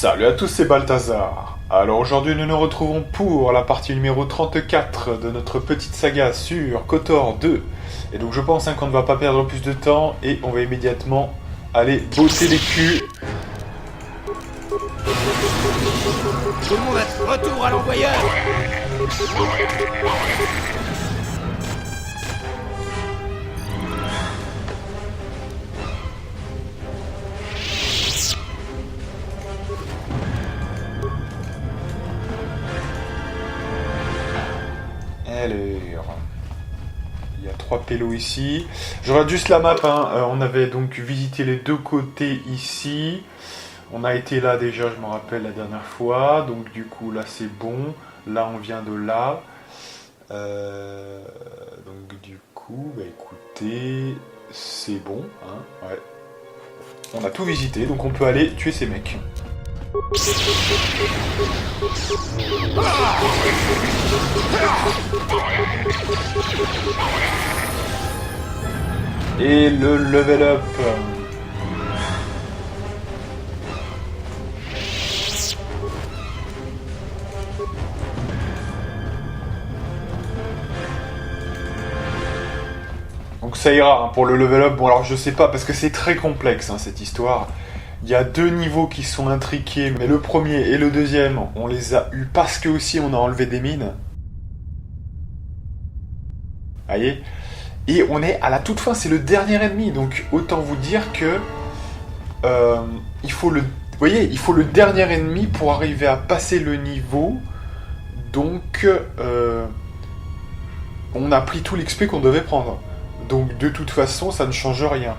Salut à tous, c'est Balthazar. Alors aujourd'hui nous nous retrouvons pour la partie numéro 34 de notre petite saga sur KOTOR 2. Et donc je pense qu'on ne va pas perdre plus de temps et on va immédiatement aller bosser les culs. Tout le monde à retour à l'envoyeur. Alors, il y a 3 pélos ici. Je regarde juste la map, hein. On avait donc visité les deux côtés ici. On a été là déjà, je me rappelle, la dernière fois. Donc du coup, là c'est bon. Là, on vient de là. Donc du coup, bah écoutez, c'est bon. Hein, ouais. On a tout visité, donc on peut aller tuer ces mecs. Et le level up. Donc ça ira hein, pour le level up. Bon alors je sais pas parce que c'est très complexe hein, cette histoire. Il y a 2 niveaux qui sont intriqués, mais le premier et le deuxième, on les a eus parce que aussi on a enlevé des mines. Voyez. Et on est à la toute fin, c'est le dernier ennemi, donc autant vous dire que il faut le, vous voyez, il faut le dernier ennemi pour arriver à passer le niveau. Donc on a pris tout l'XP qu'on devait prendre. Donc de toute façon, ça ne change rien.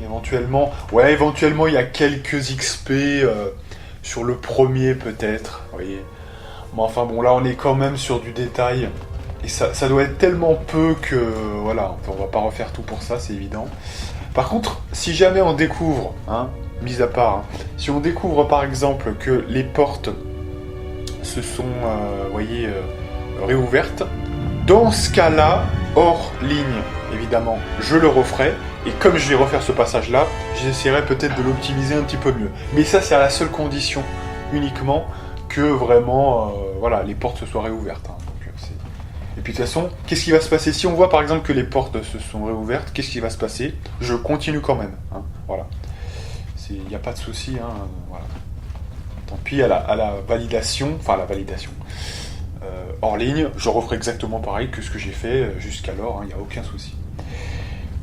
Éventuellement, ouais, éventuellement il y a quelques XP sur le premier peut-être, vous voyez. Mais enfin bon, là on est quand même sur du détail. Et ça doit être tellement peu que, voilà, on va pas refaire tout pour ça, c'est évident. Par contre, si jamais on découvre, hein, mis à part, hein, si on découvre par exemple que les portes se sont, voyez, réouvertes, dans ce cas-là, hors ligne, évidemment, je le referai. Et comme je vais refaire ce passage-là, j'essaierai peut-être de l'optimiser un petit peu mieux. Mais ça, c'est à la seule condition, uniquement, que vraiment, voilà, les portes se soient réouvertes. Hein. Et puis de toute façon, qu'est-ce qui va se passer si on voit par exemple que les portes se sont réouvertes? Qu'est-ce qui va se passer? Je continue quand même. Hein. Voilà. Il n'y a pas de souci. Hein. Voilà. Tant pis, à la validation, enfin à la validation, hors ligne, je referai exactement pareil que ce que j'ai fait jusqu'alors. Il n'y a aucun souci.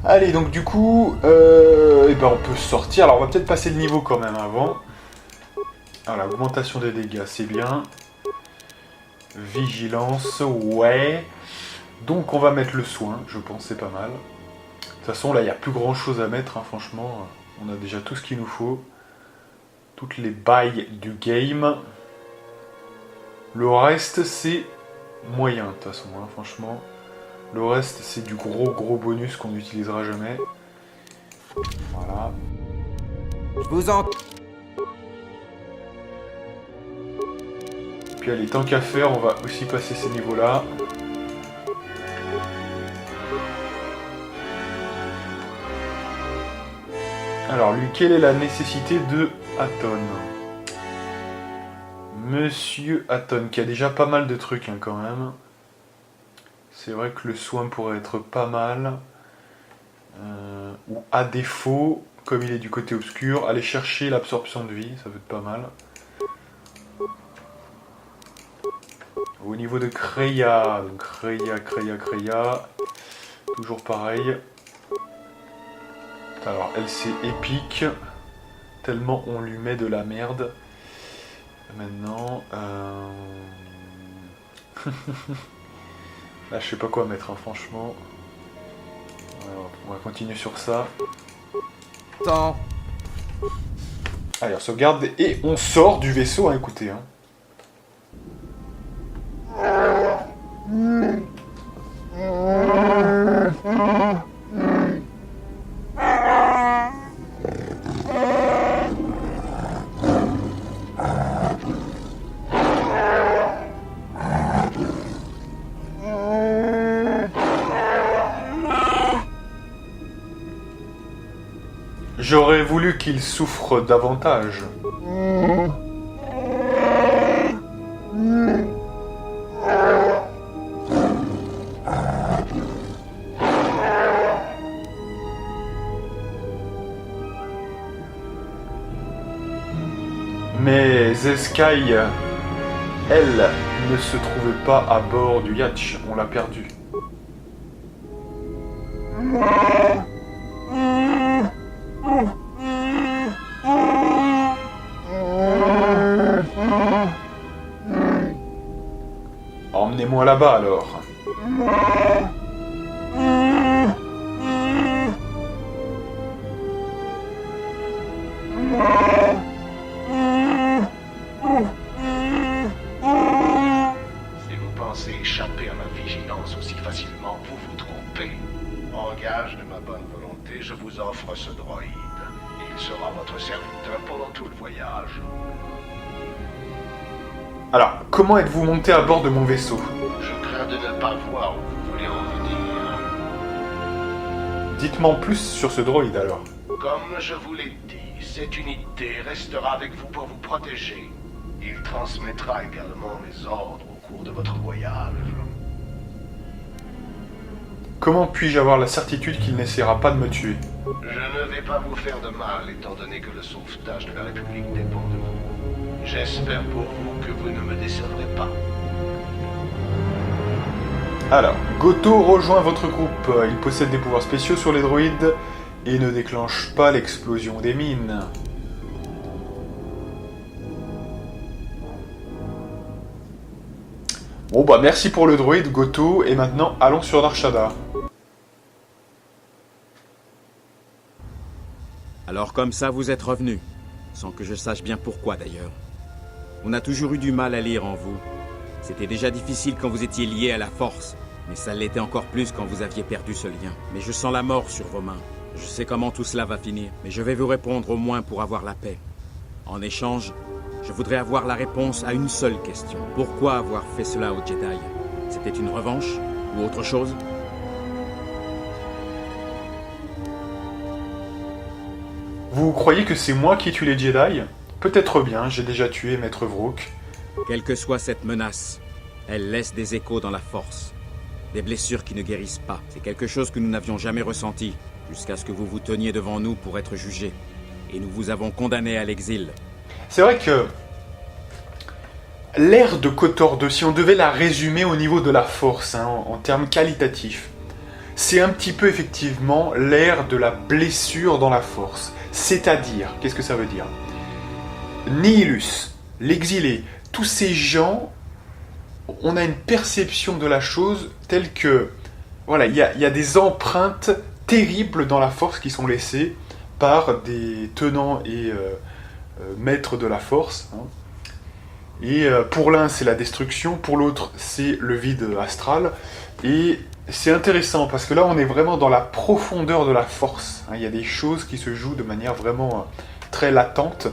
Allez, donc du coup, eh ben on peut sortir. Alors on va peut-être passer le niveau quand même avant. Voilà, augmentation des dégâts, c'est bien. Vigilance, ouais. Donc on va mettre le soin, je pense c'est pas mal. De toute façon là il n'y a plus grand chose à mettre, hein, franchement. On a déjà tout ce qu'il nous faut. Toutes les bails du game. Le reste c'est moyen de toute façon, hein, franchement. Le reste c'est du gros bonus qu'on n'utilisera jamais. Voilà. Je vous en... Puis allez, tant qu'à faire, on va aussi passer ces niveaux-là. Alors, lui, quelle est la nécessité de Atton? Monsieur Atton, qui a déjà pas mal de trucs hein, quand même. C'est vrai que le soin pourrait être pas mal. Ou à défaut, comme il est du côté obscur, aller chercher l'absorption de vie, ça peut être pas mal. Au niveau de Kreia, donc Kreia, toujours pareil. Alors elle c'est épique, tellement on lui met de la merde. Maintenant, là je sais pas quoi mettre, hein, franchement. Alors, on va continuer sur ça. Temps. Allez, on sauvegarde et on sort du vaisseau, hein, écoutez. Hein. J'aurais voulu qu'il souffre davantage. Mais Zeskai, elle, ne se trouvait pas à bord du yacht. On l'a perdue. Emmenez-moi là-bas alors. Si vous pensez échapper à ma vigilance aussi facilement, vous vous trompez. En gage de ma bonne volonté, je vous offre ce droïde. Il sera votre serviteur pendant tout le voyage. Alors, comment êtes-vous monté à bord de mon vaisseau? Je crains de ne pas voir où vous voulez en venir. Dites-moi en plus sur ce droïde alors. Comme je vous l'ai dit, cette unité restera avec vous pour vous protéger. Il transmettra également mes ordres au cours de votre voyage. Comment puis-je avoir la certitude qu'il n'essaiera pas de me tuer? Je ne vais pas vous faire de mal, étant donné que le sauvetage de la République dépend de vous. J'espère pour vous que vous ne me décevrez pas. Alors, Goto rejoint votre groupe. Il possède des pouvoirs spéciaux sur les droïdes et ne déclenche pas l'explosion des mines. Bon bah merci pour le droïde Goto, et maintenant allons sur Narshada. Alors comme ça, vous êtes revenu. Sans que je sache bien pourquoi d'ailleurs. On a toujours eu du mal à lire en vous. C'était déjà difficile quand vous étiez lié à la force, mais ça l'était encore plus quand vous aviez perdu ce lien. Mais je sens la mort sur vos mains. Je sais comment tout cela va finir, mais je vais vous répondre au moins pour avoir la paix. En échange, je voudrais avoir la réponse à une seule question. Pourquoi avoir fait cela aux Jedi? C'était une revanche ou autre chose? Vous croyez que c'est moi qui tue les Jedi? Peut-être bien, j'ai déjà tué Maître Vrook. Quelle que soit cette menace, elle laisse des échos dans la force. Des blessures qui ne guérissent pas. C'est quelque chose que nous n'avions jamais ressenti, jusqu'à ce que vous vous teniez devant nous pour être jugé. Et nous vous avons condamné à l'exil. C'est vrai que l'ère de KOTOR 2, si on devait la résumer au niveau de la force, hein, en termes qualitatifs, c'est un petit peu effectivement l'ère de la blessure dans la force. C'est-à-dire, qu'est-ce que ça veut dire? Nihilus, l'exilé, tous ces gens, on a une perception de la chose telle que, voilà, il y a des empreintes terribles dans la force qui sont laissées par des tenants et maîtres de la force. Hein. Et pour l'un, c'est la destruction, pour l'autre, c'est le vide astral. Et c'est intéressant parce que là, on est vraiment dans la profondeur de la force. Hein. Il y a des choses qui se jouent de manière vraiment très latente.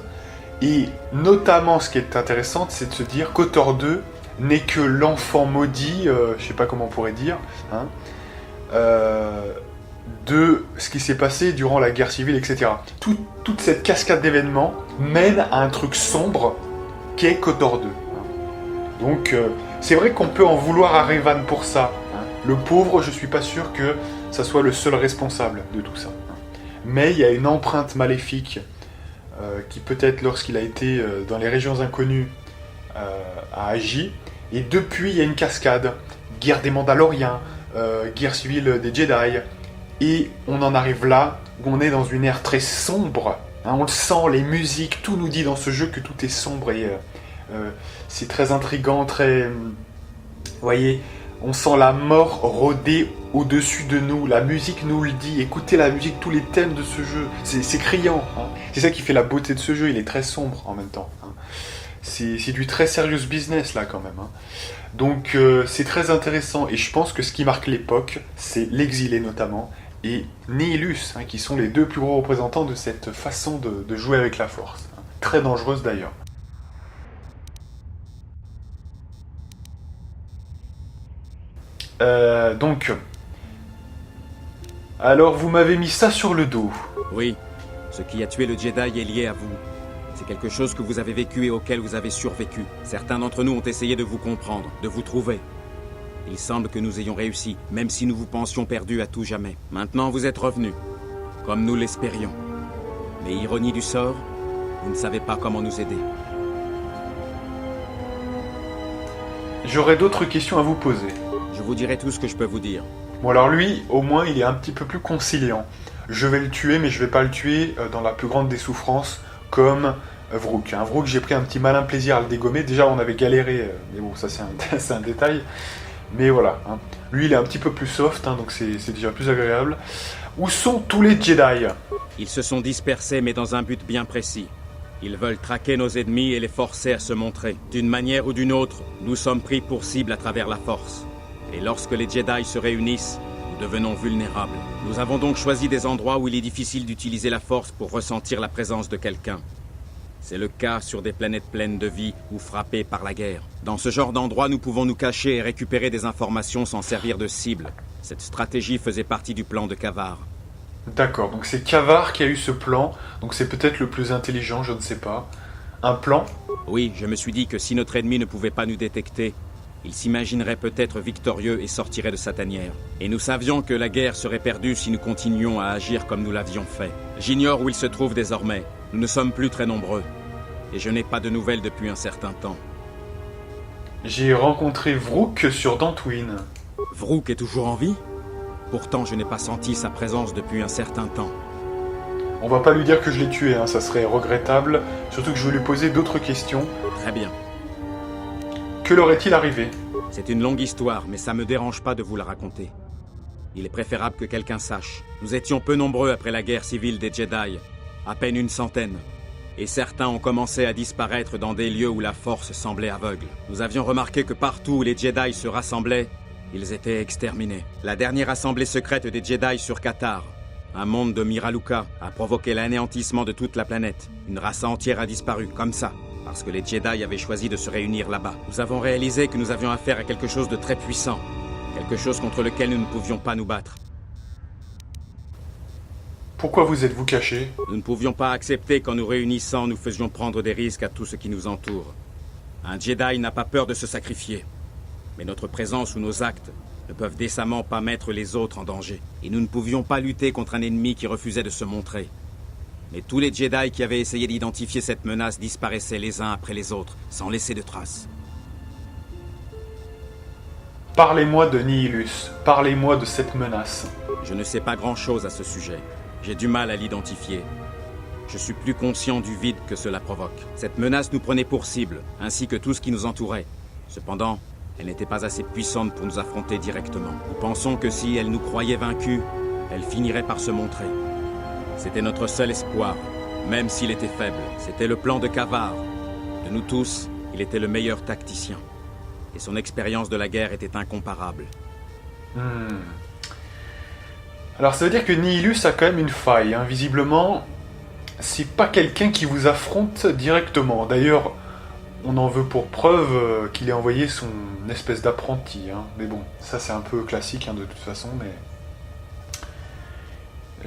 Et notamment, ce qui est intéressant, c'est de se dire KOTOR 2 n'est que l'enfant maudit, je sais pas comment on pourrait dire, hein, de ce qui s'est passé durant la guerre civile, etc. Toute cette cascade d'événements mène à un truc sombre qu'est KOTOR 2. Donc, c'est vrai qu'on peut en vouloir à Revan pour ça. Hein. Le pauvre, je suis pas sûr que ça soit le seul responsable de tout ça. Mais il y a une empreinte maléfique qui peut-être lorsqu'il a été dans les régions inconnues a agi. Et depuis, il y a une cascade. Guerre des Mandaloriens, guerre civile des Jedi. Et on en arrive là, où on est dans une ère très sombre. Hein, on le sent, les musiques, tout nous dit dans ce jeu que tout est sombre. Et c'est très intriguant, très... Vous voyez, on sent la mort rôder au-dessus de nous. La musique nous le dit. Écoutez la musique, tous les thèmes de ce jeu. C'est criant. Hein. C'est ça qui fait la beauté de ce jeu. Il est très sombre en même temps. Hein. C'est du très serious business là quand même. Hein. Donc c'est très intéressant. Et je pense que ce qui marque l'époque, c'est l'exilé notamment. Et Nihilus, hein, qui sont les deux plus gros représentants de cette façon de jouer avec la force. Hein. Très dangereuse d'ailleurs. Donc, alors vous m'avez mis ça sur le dos. Oui, ce qui a tué le Jedi est lié à vous. C'est quelque chose que vous avez vécu et auquel vous avez survécu. Certains d'entre nous ont essayé de vous comprendre, de vous trouver. Il semble que nous ayons réussi, même si nous vous pensions perdus à tout jamais. Maintenant, vous êtes revenus, comme nous l'espérions. Mais ironie du sort, vous ne savez pas comment nous aider. J'aurais d'autres questions à vous poser. Je vous dirai tout ce que je peux vous dire. Bon alors lui, au moins, il est un petit peu plus conciliant. Je vais le tuer, mais je vais pas le tuer dans la plus grande des souffrances, comme Vrook. Vrook, j'ai pris un petit malin plaisir à le dégommer. Déjà, on avait galéré, mais bon, ça c'est un détail. Mais voilà, lui, il est un petit peu plus soft, donc c'est déjà plus agréable. Où sont tous les Jedi? Ils se sont dispersés, mais dans un but bien précis. Ils veulent traquer nos ennemis et les forcer à se montrer. D'une manière ou d'une autre, nous sommes pris pour cible à travers la Force. Et lorsque les Jedi se réunissent, nous devenons vulnérables. Nous avons donc choisi des endroits où il est difficile d'utiliser la Force pour ressentir la présence de quelqu'un. C'est le cas sur des planètes pleines de vie ou frappées par la guerre. Dans ce genre d'endroit, nous pouvons nous cacher et récupérer des informations sans servir de cible. Cette stratégie faisait partie du plan de Kavar. D'accord, donc c'est Kavar qui a eu ce plan, donc c'est peut-être le plus intelligent, je ne sais pas. Un plan? Oui, je me suis dit que si notre ennemi ne pouvait pas nous détecter, il s'imaginerait peut-être victorieux et sortirait de sa tanière. Et nous savions que la guerre serait perdue si nous continuions à agir comme nous l'avions fait. J'ignore où il se trouve désormais. Nous ne sommes plus très nombreux. Et je n'ai pas de nouvelles depuis un certain temps. J'ai rencontré Vrook sur Dantooine. Vrook est toujours en vie? Pourtant, je n'ai pas senti sa présence depuis un certain temps. On va pas lui dire que je l'ai tué, ça serait regrettable. Surtout que je vais lui poser d'autres questions. Très bien. Que leur est-il arrivé? C'est une longue histoire, mais ça me dérange pas de vous la raconter. Il est préférable que quelqu'un sache. Nous étions peu nombreux après la guerre civile des Jedi, à peine une centaine. Et certains ont commencé à disparaître dans des lieux où la Force semblait aveugle. Nous avions remarqué que partout où les Jedi se rassemblaient, ils étaient exterminés. La dernière assemblée secrète des Jedi sur Katar, un monde de Miraluka, a provoqué l'anéantissement de toute la planète. Une race entière a disparu, comme ça. Parce que les Jedi avaient choisi de se réunir là-bas. Nous avons réalisé que nous avions affaire à quelque chose de très puissant. Quelque chose contre lequel nous ne pouvions pas nous battre. Pourquoi vous êtes-vous caché? Nous ne pouvions pas accepter qu'en nous réunissant, nous faisions prendre des risques à tout ce qui nous entoure. Un Jedi n'a pas peur de se sacrifier. Mais notre présence ou nos actes ne peuvent décemment pas mettre les autres en danger. Et nous ne pouvions pas lutter contre un ennemi qui refusait de se montrer. Mais tous les Jedi qui avaient essayé d'identifier cette menace disparaissaient les uns après les autres, sans laisser de traces. Parlez-moi de Nihilus, parlez-moi de cette menace. Je ne sais pas grand-chose à ce sujet. J'ai du mal à l'identifier. Je suis plus conscient du vide que cela provoque. Cette menace nous prenait pour cible, ainsi que tout ce qui nous entourait. Cependant, elle n'était pas assez puissante pour nous affronter directement. Nous pensons que si elle nous croyait vaincus, elle finirait par se montrer. C'était notre seul espoir, même s'il était faible. C'était le plan de Kavar. De nous tous, il était le meilleur tacticien. Et son expérience de la guerre était incomparable. Alors ça veut dire que Nihilus a quand même une faille. Visiblement, c'est pas quelqu'un qui vous affronte directement. D'ailleurs, on en veut pour preuve qu'il ait envoyé son espèce d'apprenti. Mais bon, ça c'est un peu classique de toute façon, mais...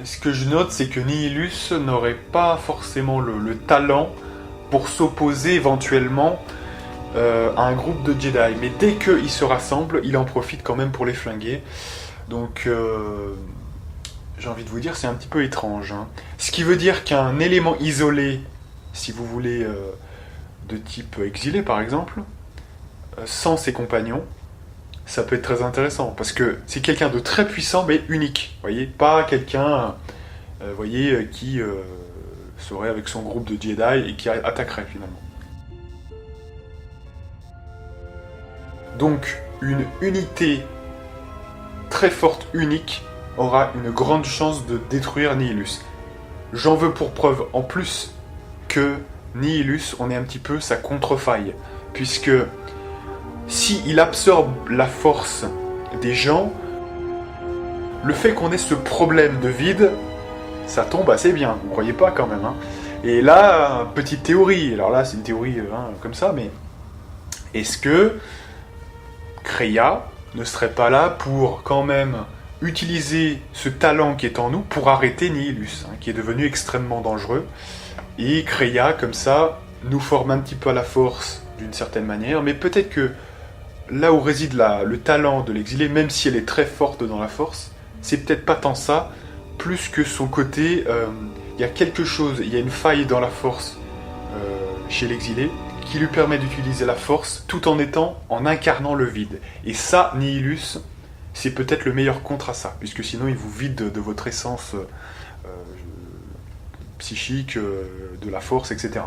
Ce que je note, c'est que Nihilus n'aurait pas forcément le talent pour s'opposer éventuellement à un groupe de Jedi. Mais dès qu'ils se rassemblent, il en profite quand même pour les flinguer. Donc, j'ai envie de vous dire, c'est un petit peu étrange. Ce qui veut dire qu'un élément isolé, si vous voulez, de type exilé par exemple, sans ses compagnons, ça peut être très intéressant, parce que c'est quelqu'un de très puissant, mais unique, voyez, pas quelqu'un, qui serait avec son groupe de Jedi et qui attaquerait finalement. Donc, une unité très forte, unique, aura une grande chance de détruire Nihilus. J'en veux pour preuve, en plus, que Nihilus, on est un petit peu sa contrefaille, puisque s'il absorbe la force des gens, le fait qu'on ait ce problème de vide, ça tombe assez bien, vous croyez pas quand même. Et là, petite théorie, alors là c'est une théorie comme ça, mais est-ce que Kreia ne serait pas là pour quand même utiliser ce talent qui est en nous pour arrêter Nihilus, qui est devenu extrêmement dangereux. Et Kreia, comme ça, nous forme un petit peu à la force d'une certaine manière, mais peut-être que là où réside le talent de l'exilé, même si elle est très forte dans la force, c'est peut-être pas tant ça, plus que son côté, il y a quelque chose, il y a une faille dans la force chez l'exilé, qui lui permet d'utiliser la force tout en incarnant le vide. Et ça, Nihilus, c'est peut-être le meilleur contre à ça, puisque sinon il vous vide de votre essence psychique, de la force, etc.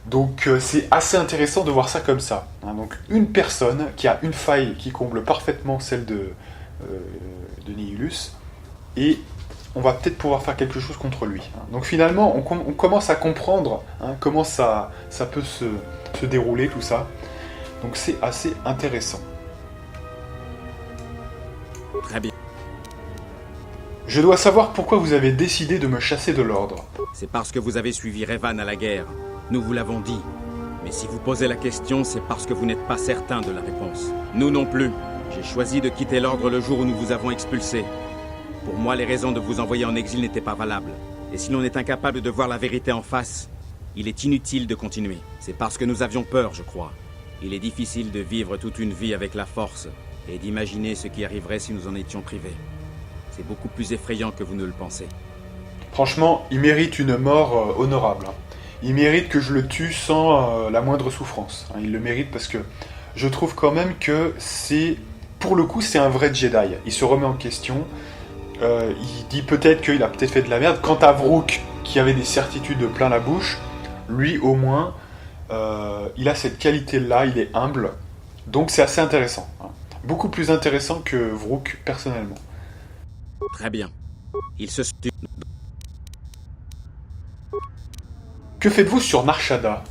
Donc c'est assez intéressant de voir ça comme ça. Donc une personne qui a une faille qui comble parfaitement celle de Nihilus, et on va peut-être pouvoir faire quelque chose contre lui. Donc finalement, on commence à comprendre comment ça peut se dérouler, tout ça. Donc c'est assez intéressant. Très bien. Je dois savoir pourquoi vous avez décidé de me chasser de l'ordre. C'est parce que vous avez suivi Revan à la guerre. Nous vous l'avons dit. Mais si vous posez la question, c'est parce que vous n'êtes pas certain de la réponse. Nous non plus. J'ai choisi de quitter l'ordre le jour où nous vous avons expulsé. Pour moi, les raisons de vous envoyer en exil n'étaient pas valables. Et si l'on est incapable de voir la vérité en face, il est inutile de continuer. C'est parce que nous avions peur, je crois. Il est difficile de vivre toute une vie avec la force et d'imaginer ce qui arriverait si nous en étions privés. C'est beaucoup plus effrayant que vous ne le pensez. Franchement, il mérite une mort honorable. Il mérite que je le tue sans la moindre souffrance. Il le mérite parce que je trouve quand même que c'est... Pour le coup, c'est un vrai Jedi. Il se remet en question. Il dit peut-être qu'il a peut-être fait de la merde. Quant à Vrook, qui avait des certitudes plein la bouche, lui au moins, il a cette qualité-là, il est humble. Donc c'est assez intéressant. Beaucoup plus intéressant que Vrook, personnellement. Très bien. Il se... Que faites-vous sur Narshada ?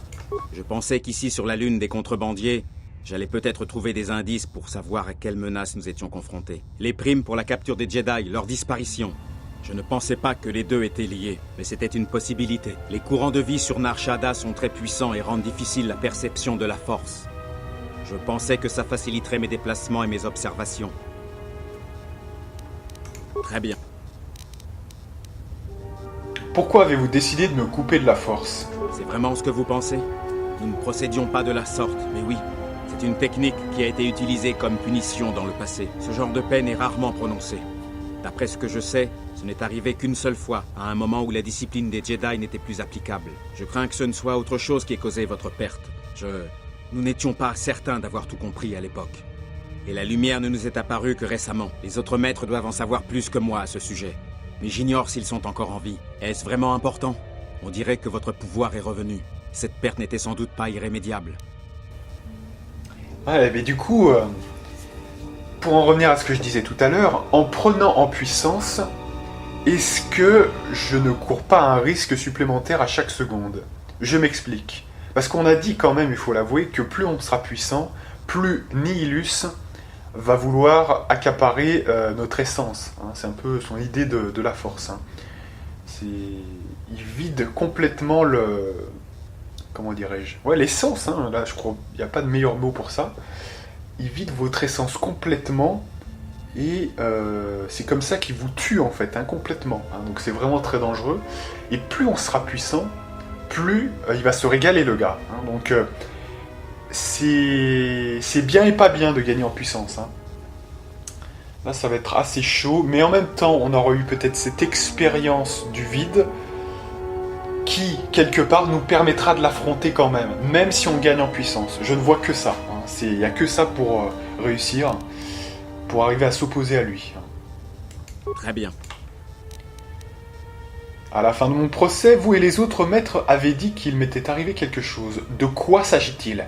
Je pensais qu'ici, sur la lune des contrebandiers, j'allais peut-être trouver des indices pour savoir à quelles menaces nous étions confrontés. Les primes pour la capture des Jedi, leur disparition. Je ne pensais pas que les deux étaient liés, mais c'était une possibilité. Les courants de vie sur Narshada sont très puissants et rendent difficile la perception de la force. Je pensais que ça faciliterait mes déplacements et mes observations. Très bien. Pourquoi avez-vous décidé de me couper de la force ? C'est vraiment ce que vous pensez ? Nous ne procédions pas de la sorte, mais oui. C'est une technique qui a été utilisée comme punition dans le passé. Ce genre de peine est rarement prononcé. D'après ce que je sais, ce n'est arrivé qu'une seule fois, à un moment où la discipline des Jedi n'était plus applicable. Je crains que ce ne soit autre chose qui ait causé votre perte. Nous n'étions pas certains d'avoir tout compris à l'époque. Et la lumière ne nous est apparue que récemment. Les autres maîtres doivent en savoir plus que moi à ce sujet. Mais j'ignore s'ils sont encore en vie. Est-ce vraiment important ? On dirait que votre pouvoir est revenu. Cette perte n'était sans doute pas irrémédiable. Ouais, mais du coup, pour en revenir à ce que je disais tout à l'heure, en prenant en puissance, est-ce que je ne cours pas un risque supplémentaire à chaque seconde ? Je m'explique. Parce qu'on a dit quand même, il faut l'avouer, que plus on sera puissant, plus Nihilus va vouloir accaparer notre essence. C'est un peu son idée de la force. Il vide complètement comment dirais-je ? Ouais, l'essence, là je crois il n'y a pas de meilleur mot pour ça. Il vide votre essence complètement et c'est comme ça qu'il vous tue en fait, complètement. Donc c'est vraiment très dangereux. Et plus on sera puissant, plus il va se régaler le gars. Donc c'est bien et pas bien de gagner en puissance. Là ça va être assez chaud, mais en même temps on aura eu peut-être cette expérience du vide qui, quelque part, nous permettra de l'affronter quand même si on gagne en puissance. Je ne vois que ça. Il n'y a que ça pour réussir, pour arriver à s'opposer à lui. Très bien. À la fin de mon procès, vous et les autres maîtres avez dit qu'il m'était arrivé quelque chose. De quoi s'agit-il ?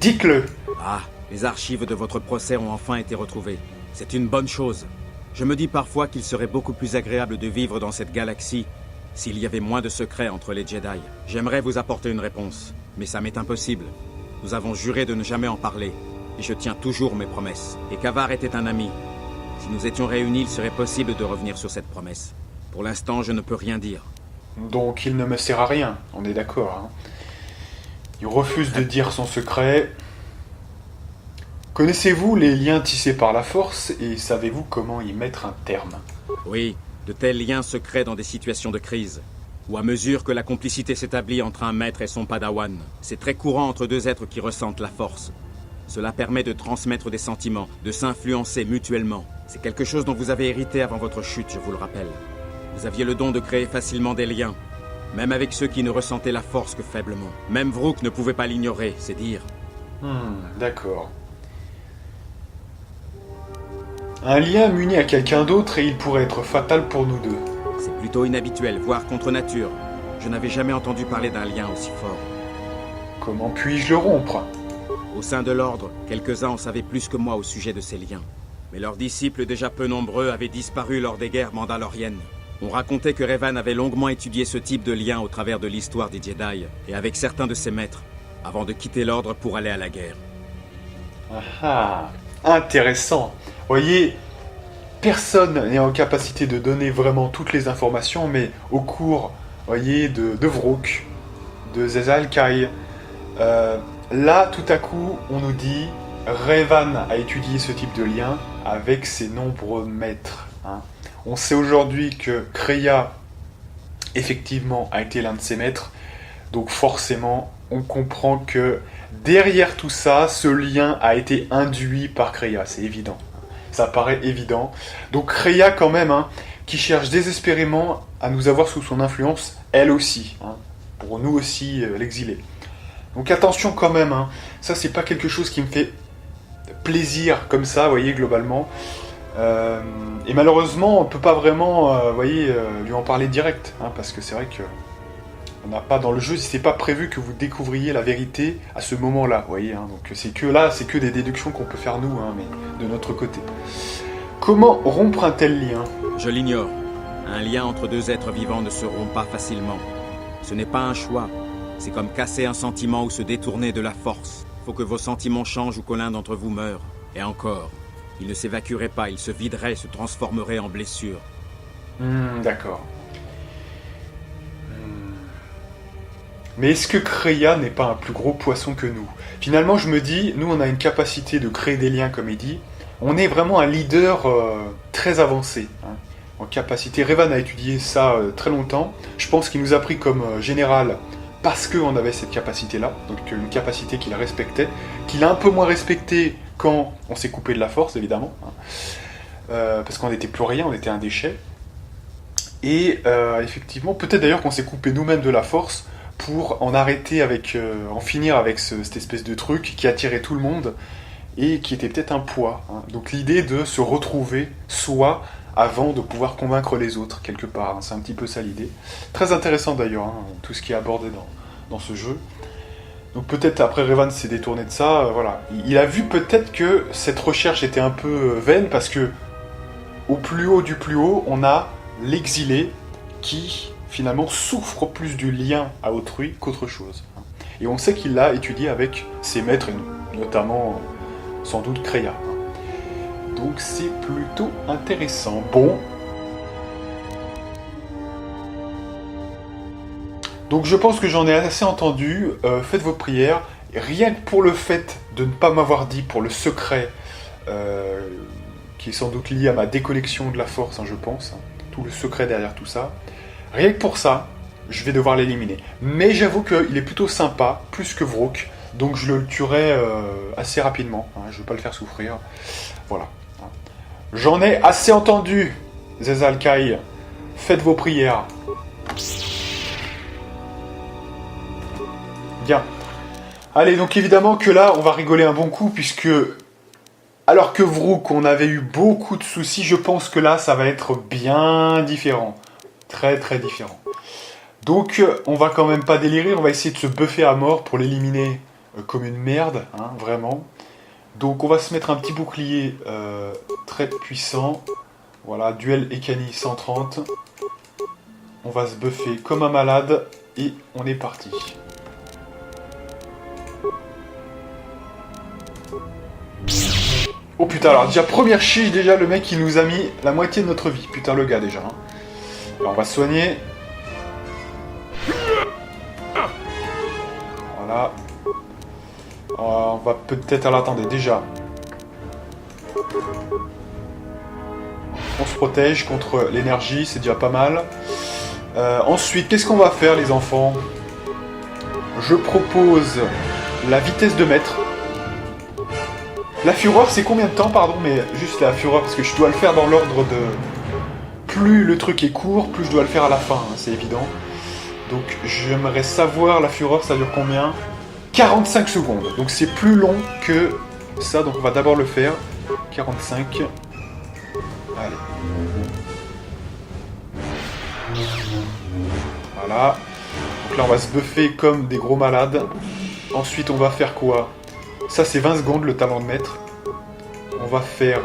Dites-le ! Ah, les archives de votre procès ont enfin été retrouvées. C'est une bonne chose. Je me dis parfois qu'il serait beaucoup plus agréable de vivre dans cette galaxie s'il y avait moins de secrets entre les Jedi. J'aimerais vous apporter une réponse, mais ça m'est impossible. Nous avons juré de ne jamais en parler, et je tiens toujours mes promesses. Et Kavar était un ami. Si nous étions réunis, il serait possible de revenir sur cette promesse. Pour l'instant, je ne peux rien dire. Donc il ne me sert à rien, on est d'accord. Il refuse de dire son secret. Connaissez-vous les liens tissés par la force et savez-vous comment y mettre un terme? Oui, de tels liens se créent dans des situations de crise, ou à mesure que la complicité s'établit entre un maître et son padawan. C'est très courant entre deux êtres qui ressentent la force. Cela permet de transmettre des sentiments, de s'influencer mutuellement. C'est quelque chose dont vous avez hérité avant votre chute, je vous le rappelle. Vous aviez le don de créer facilement des liens, même avec ceux qui ne ressentaient la force que faiblement. Même Vrook ne pouvait pas l'ignorer, c'est dire. D'accord. Un lien muni à quelqu'un d'autre et il pourrait être fatal pour nous deux. C'est plutôt inhabituel, voire contre nature. Je n'avais jamais entendu parler d'un lien aussi fort. Comment puis-je le rompre? Au sein de l'Ordre, quelques-uns en savaient plus que moi au sujet de ces liens. Mais leurs disciples, déjà peu nombreux, avaient disparu lors des guerres mandaloriennes. On racontait que Revan avait longuement étudié ce type de lien au travers de l'histoire des Jedi, et avec certains de ses maîtres, avant de quitter l'Ordre pour aller à la guerre. Ah, intéressant. Voyez, personne n'est en capacité de donner vraiment toutes les informations, mais au cours, voyez, de Vrook, de Zezal Kai, là, tout à coup, on nous dit Revan a étudié ce type de lien avec ses nombreux maîtres. On sait aujourd'hui que Kreia, effectivement, a été l'un de ses maîtres, donc forcément, on comprend que derrière tout ça, ce lien a été induit par Kreia, c'est évident. Ça paraît évident. Donc Kreia, quand même, qui cherche désespérément à nous avoir sous son influence, elle aussi, pour nous aussi l'exiler. Donc attention quand même, ça c'est pas quelque chose qui me fait plaisir comme ça, vous voyez, globalement. Et malheureusement, on peut pas vraiment, lui en parler direct, parce que c'est vrai que on n'a pas dans le jeu, c'est pas prévu que vous découvriez la vérité à ce moment-là, vous voyez. Donc c'est que là, c'est que des déductions qu'on peut faire nous, mais de notre côté. Comment rompre un tel lien? Je l'ignore. Un lien entre deux êtres vivants ne se rompt pas facilement. Ce n'est pas un choix. C'est comme casser un sentiment ou se détourner de la force. Faut que vos sentiments changent ou que l'un d'entre vous meure. Et encore, il ne s'évacuerait pas, il se viderait, se transformerait en blessure. D'accord. Mais est-ce que Kreia n'est pas un plus gros poisson que nous? Finalement, je me dis, nous on a une capacité de créer des liens, comme il dit. On est vraiment un leader très avancé, en capacité. Revan a étudié ça très longtemps. Je pense qu'il nous a pris comme général parce qu'on avait cette capacité-là, donc une capacité qu'il respectait, qu'il a un peu moins respectée quand on s'est coupé de la force, évidemment, parce qu'on n'était plus rien, on était un déchet. Et effectivement, peut-être d'ailleurs qu'on s'est coupé nous-mêmes de la force pour en arrêter avec, en finir avec cette espèce de truc qui attirait tout le monde et qui était peut-être un poids. Donc l'idée de se retrouver soi avant de pouvoir convaincre les autres, quelque part. C'est un petit peu ça l'idée. Très intéressant d'ailleurs, tout ce qui est abordé dans ce jeu. Donc peut-être après Revan s'est détourné de ça, voilà. Il a vu peut-être que cette recherche était un peu vaine parce que au plus haut du plus haut, on a l'exilé qui finalement souffre plus du lien à autrui qu'autre chose. Et on sait qu'il l'a étudié avec ses maîtres, et notamment sans doute Kreia. Donc c'est plutôt intéressant. Bon. Donc je pense que j'en ai assez entendu. Faites vos prières. Rien que pour le fait de ne pas m'avoir dit pour le secret, qui est sans doute lié à ma déconnexion de la force, je pense. Tout le secret derrière tout ça. Rien que pour ça, je vais devoir l'éliminer. Mais j'avoue qu'il est plutôt sympa, plus que Vrook. Donc je le tuerai assez rapidement. Je ne vais pas le faire souffrir. Voilà. J'en ai assez entendu, Zezal Kai. Faites vos prières. Bien. Allez, donc évidemment que là, on va rigoler un bon coup, puisque... Alors que Vrook, on avait eu beaucoup de soucis, je pense que là, ça va être bien différent. Très très différent. Donc, on va quand même pas délirer, on va essayer de se buffer à mort pour l'éliminer comme une merde, vraiment. Donc, on va se mettre un petit bouclier très puissant. Voilà, duel Ekani 130. On va se buffer comme un malade et on est parti. Oh putain, alors déjà, première chiche, déjà, le mec, il nous a mis la moitié de notre vie. Putain, le gars, déjà. Alors, on va se soigner. Voilà. On va peut-être... Alors, attendez, déjà. On se protège contre l'énergie, c'est déjà pas mal. Ensuite, qu'est-ce qu'on va faire, les enfants? Je propose la vitesse de mètre. La fureur, c'est combien de temps, pardon? Mais juste la fureur, parce que je dois le faire dans l'ordre de... Plus le truc est court, plus je dois le faire à la fin, hein, c'est évident. Donc j'aimerais savoir, la fureur, ça dure combien? 45 secondes. Donc c'est plus long que ça, donc on va d'abord le faire. 45. Allez. Voilà. Donc là, on va se buffer comme des gros malades. Ensuite, on va faire quoi? Ça, c'est 20 secondes, le talent de maître. On va faire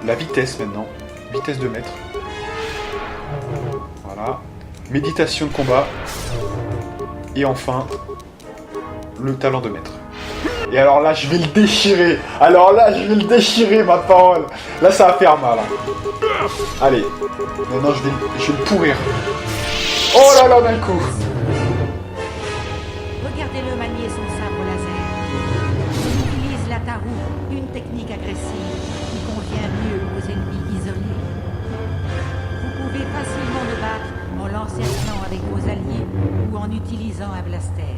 la vitesse maintenant. Vitesse de maître. Voilà. Méditation de combat. Et enfin, le talent de maître. Et alors là, je vais le déchirer. Alors là, je vais le déchirer, ma parole. Là, ça va faire mal. Allez. Maintenant, je vais le pourrir. Oh là là, d'un coup. Regardez-le manier son sabre laser. Il utilise la Taru, une technique agressive qui convient mieux aux ennemis isolés. Vous pouvez facilement le battre en l'encerclant avec vos alliés ou en utilisant un blaster.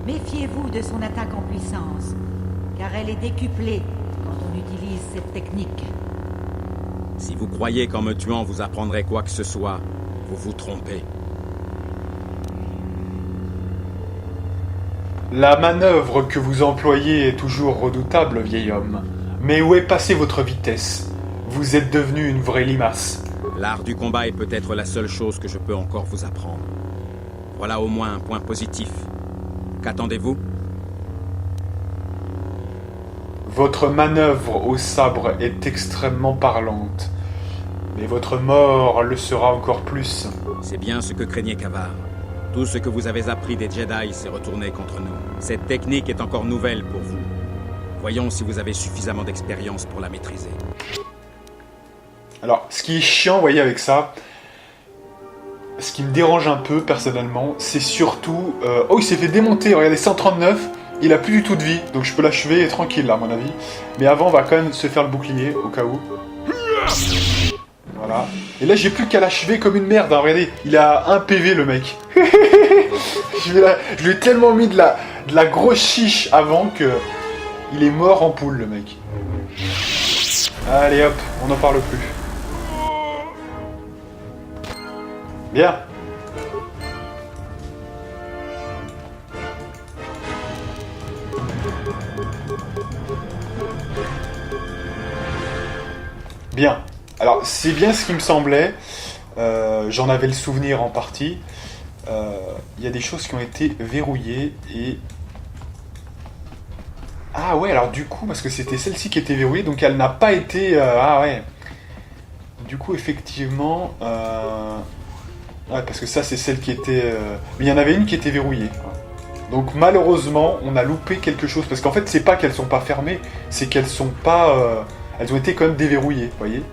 Méfiez-vous de son attaque en puissance, car elle est décuplée quand on utilise cette technique. Si vous croyez qu'en me tuant vous apprendrez quoi que ce soit, vous vous trompez. La manœuvre que vous employez est toujours redoutable, vieil homme. Mais où est passée votre vitesse? Vous êtes devenu une vraie limace. L'art du combat est peut-être la seule chose que je peux encore vous apprendre. Voilà au moins un point positif. Qu'attendez-vous? Votre manœuvre au sabre est extrêmement parlante. Mais votre mort le sera encore plus. C'est bien ce que craignait Kavar. Tout ce que vous avez appris des Jedi s'est retourné contre nous. Cette technique est encore nouvelle pour vous. Voyons si vous avez suffisamment d'expérience pour la maîtriser. Alors, ce qui est chiant, vous voyez, avec ça, ce qui me dérange un peu, personnellement, c'est surtout... Oh, il s'est fait démonter, regardez, 139, il a plus du tout de vie, donc je peux l'achever tranquille, là, à mon avis. Mais avant, on va quand même se faire le bouclier, au cas où. Voilà. Et là, j'ai plus qu'à l'achever comme une merde, hein, regardez, il a 1 PV, le mec. Je lui ai tellement mis de la grosse chiche avant que... Il est mort en poule, le mec. Allez hop, on n'en parle plus. Bien. Bien. Alors, c'est bien ce qui me semblait. J'en avais le souvenir en partie. Il y a des choses qui ont été verrouillées et... Ah ouais, alors du coup, parce que c'était celle-ci qui était verrouillée, donc elle n'a pas été... Ah ouais. Du coup, effectivement... Ouais, parce que ça, c'est celle qui était... Mais il y en avait une qui était verrouillée. Donc malheureusement, on a loupé quelque chose. Parce qu'en fait, c'est pas qu'elles sont pas fermées, c'est qu'elles sont pas... Elles ont été quand même déverrouillées, vous voyez.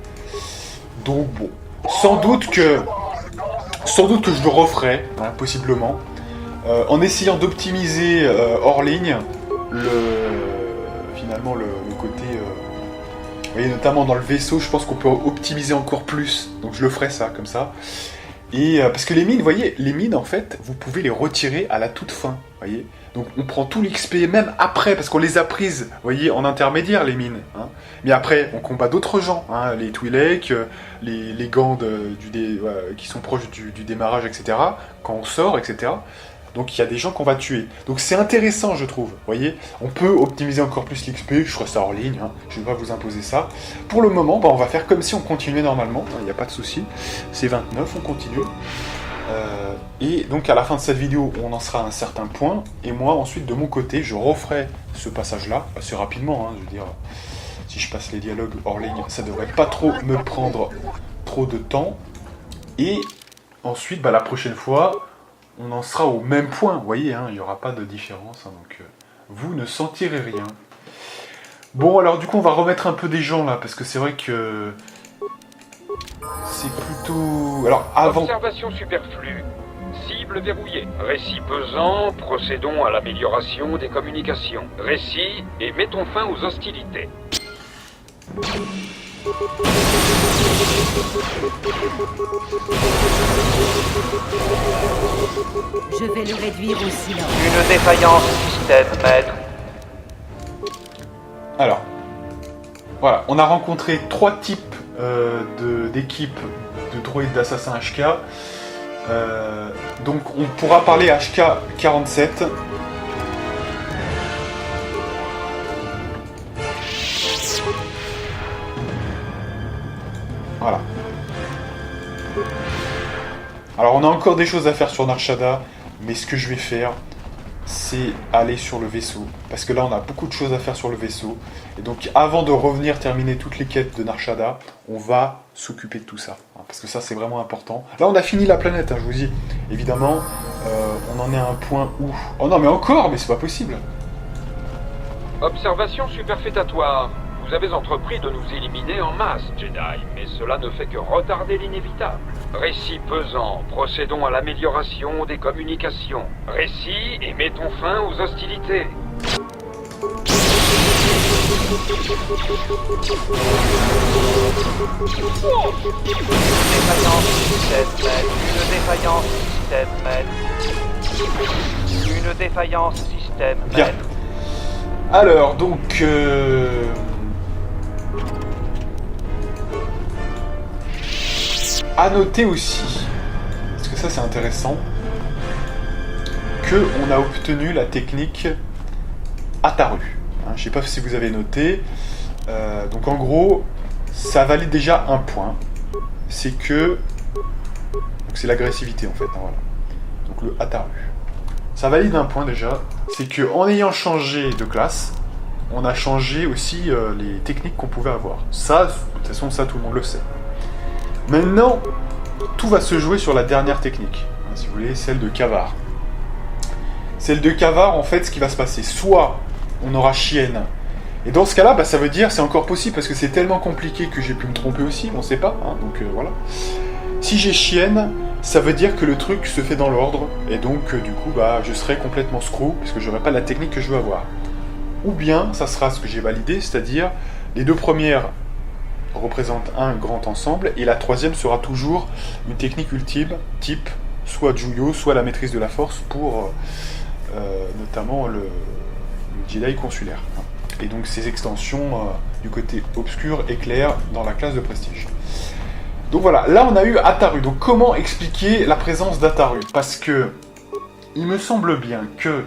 Donc bon. Sans doute que je le referai, hein, possiblement. En essayant d'optimiser hors ligne finalement le côté... vous voyez, notamment dans le vaisseau, je pense qu'on peut optimiser encore plus. Donc je le ferai ça, comme ça. Et parce que les mines, vous voyez, les mines, en fait, vous pouvez les retirer à la toute fin, vous voyez. Donc on prend tout l'XP, même après, parce qu'on les a prises, vous voyez, en intermédiaire, les mines. Hein. Mais après, on combat d'autres gens, hein, les Twi'lek, les Gants qui sont proches du démarrage, etc. Quand on sort, etc. Donc il y a des gens qu'on va tuer. Donc c'est intéressant, je trouve. Vous voyez, on peut optimiser encore plus l'XP. Je ferai ça hors ligne. Hein. Je ne vais pas vous imposer ça. Pour le moment, on va faire comme si on continuait normalement. Il n'y a pas de souci. C'est 29, on continue. Et donc à la fin de cette vidéo, on en sera à un certain point. Et moi, ensuite, de mon côté, je referai ce passage-là assez rapidement. Hein, je veux dire, si je passe les dialogues hors ligne, ça ne devrait pas trop me prendre trop de temps. Et ensuite, la prochaine fois... On en sera au même point, vous voyez, hein, il n'y aura pas de différence, hein, donc vous ne sentirez rien. Bon, alors du coup, on va remettre un peu des gens là, parce que c'est vrai que c'est plutôt... Alors, avant... Observation superflue. Cible verrouillée. Récit pesant, procédons à l'amélioration des communications. Récit et mettons fin aux hostilités. Je vais le réduire au silence. Une défaillance système, maître. Alors, voilà, on a rencontré 3 types d'équipes de droïdes d'assassin HK. Donc on pourra parler HK-47. Voilà. Alors on a encore des choses à faire sur Nar Shaddaa, mais ce que je vais faire, c'est aller sur le vaisseau. Parce que là on a beaucoup de choses à faire sur le vaisseau. Et donc avant de revenir terminer toutes les quêtes de Nar Shaddaa, on va s'occuper de tout ça. Parce que ça c'est vraiment important. Là on a fini la planète, hein, je vous dis. Évidemment, on en est à un point où... Oh non mais encore, mais c'est pas possible. Observation superfétatoire. Vous avez entrepris de nous éliminer en masse, Jedi, mais cela ne fait que retarder l'inévitable. Récit pesant, procédons à l'amélioration des communications. Récit et mettons fin aux hostilités. Une défaillance système, maître. Une défaillance système, maître. Bien. Alors, donc... à noter aussi, parce que ça c'est intéressant, que on a obtenu la technique Ataru. Hein, je sais pas si vous avez noté. Donc en gros, ça valide déjà un point. C'est que... Donc c'est l'agressivité en fait. Hein, voilà. Donc le Ataru. Ça valide un point déjà. C'est que en ayant changé de classe, on a changé aussi les techniques qu'on pouvait avoir. Ça, de toute façon, ça tout le monde le sait. Maintenant, tout va se jouer sur la dernière technique, hein, si vous voulez, celle de Kavar. Celle de Kavar, en fait, ce qui va se passer, soit on aura Chienne, et dans ce cas-là, bah, ça veut dire, c'est encore possible, parce que c'est tellement compliqué que j'ai pu me tromper aussi, on sait pas, hein, donc voilà. Si j'ai Chienne, ça veut dire que le truc se fait dans l'ordre, et donc du coup, bah, je serai complètement screw, parce que j'aurai pas la technique que je veux avoir. Ou bien, ça sera ce que j'ai validé, c'est-à-dire, les 2 premières représente un grand ensemble, et la 3e sera toujours une technique ultime, type soit Juyo, soit la maîtrise de la force, pour notamment le Jedi consulaire. Et donc ces extensions du côté obscur et clair dans la classe de prestige. Donc voilà, là on a eu Ataru. Donc comment expliquer la présence d'Ataru? Parce que il me semble bien que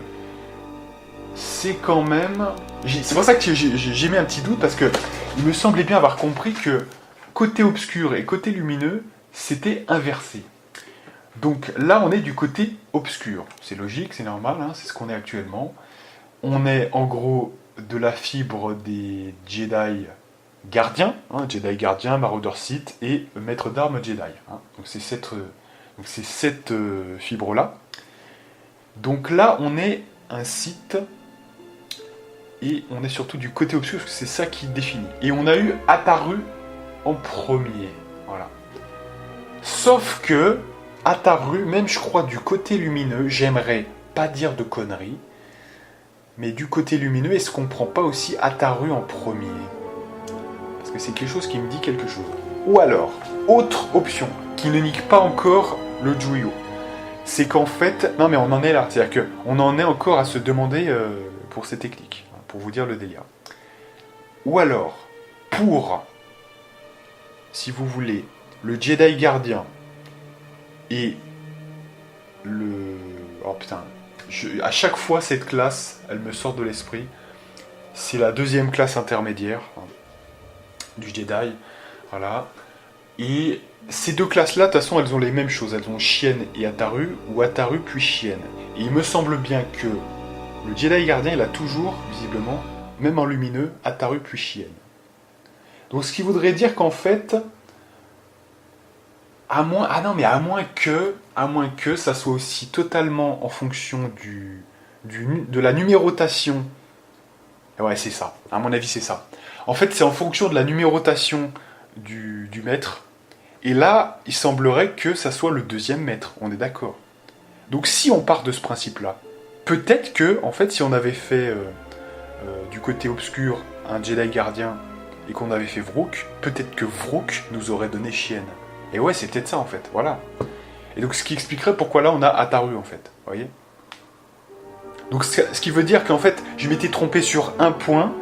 c'est quand même... C'est pour ça que j'ai mis un petit doute, parce que il me semblait bien avoir compris que côté obscur et côté lumineux, c'était inversé. Donc là, on est du côté obscur. C'est logique, c'est normal, hein, c'est ce qu'on est actuellement. On est en gros de la fibre des Jedi gardiens, hein, Jedi gardiens, maraudeurs Sith et maître d'armes Jedi. Hein. Donc c'est cette fibre-là. Donc là, on est un Sith... Et on est surtout du côté obscur, parce que c'est ça qui définit. Et on a eu Ataru en premier. Voilà. Sauf que, Ataru, même je crois du côté lumineux, j'aimerais pas dire de conneries, mais du côté lumineux, est-ce qu'on prend pas aussi Ataru en premier? Parce que c'est quelque chose qui me dit quelque chose. Ou alors, autre option, qui ne nique pas encore le Juyo, c'est qu'en fait... Non mais on en est là, c'est-à-dire qu'on en est encore à se demander pour ces techniques. Pour vous dire le délire. Ou alors, pour, si vous voulez, le Jedi gardien et le... Oh putain, à chaque fois cette classe, elle me sort de l'esprit. C'est la 2e classe intermédiaire hein, du Jedi. Voilà. Et ces 2 classes-là, de toute façon, elles ont les mêmes choses. Elles ont Chienne et Ataru, ou Ataru puis Chienne. Et il me semble bien que le Jedi gardien, il a toujours, visiblement, même en lumineux, Ataru puis Chienne. Donc ce qui voudrait dire qu'en fait, à moins que ça soit aussi totalement en fonction de la numérotation. Ouais, c'est ça. À mon avis, c'est ça. En fait, c'est en fonction de la numérotation du maître. Et là, il semblerait que ça soit le 2e maître. On est d'accord. Donc si on part de ce principe-là, peut-être que, en fait, si on avait fait du côté obscur un Jedi gardien et qu'on avait fait Vrook, peut-être que Vrook nous aurait donné Chienne. Et ouais, c'est peut-être ça en fait, voilà. Et donc ce qui expliquerait pourquoi là on a Ataru en fait, vous voyez. Donc ce qui veut dire qu'en fait, je m'étais trompé sur un point,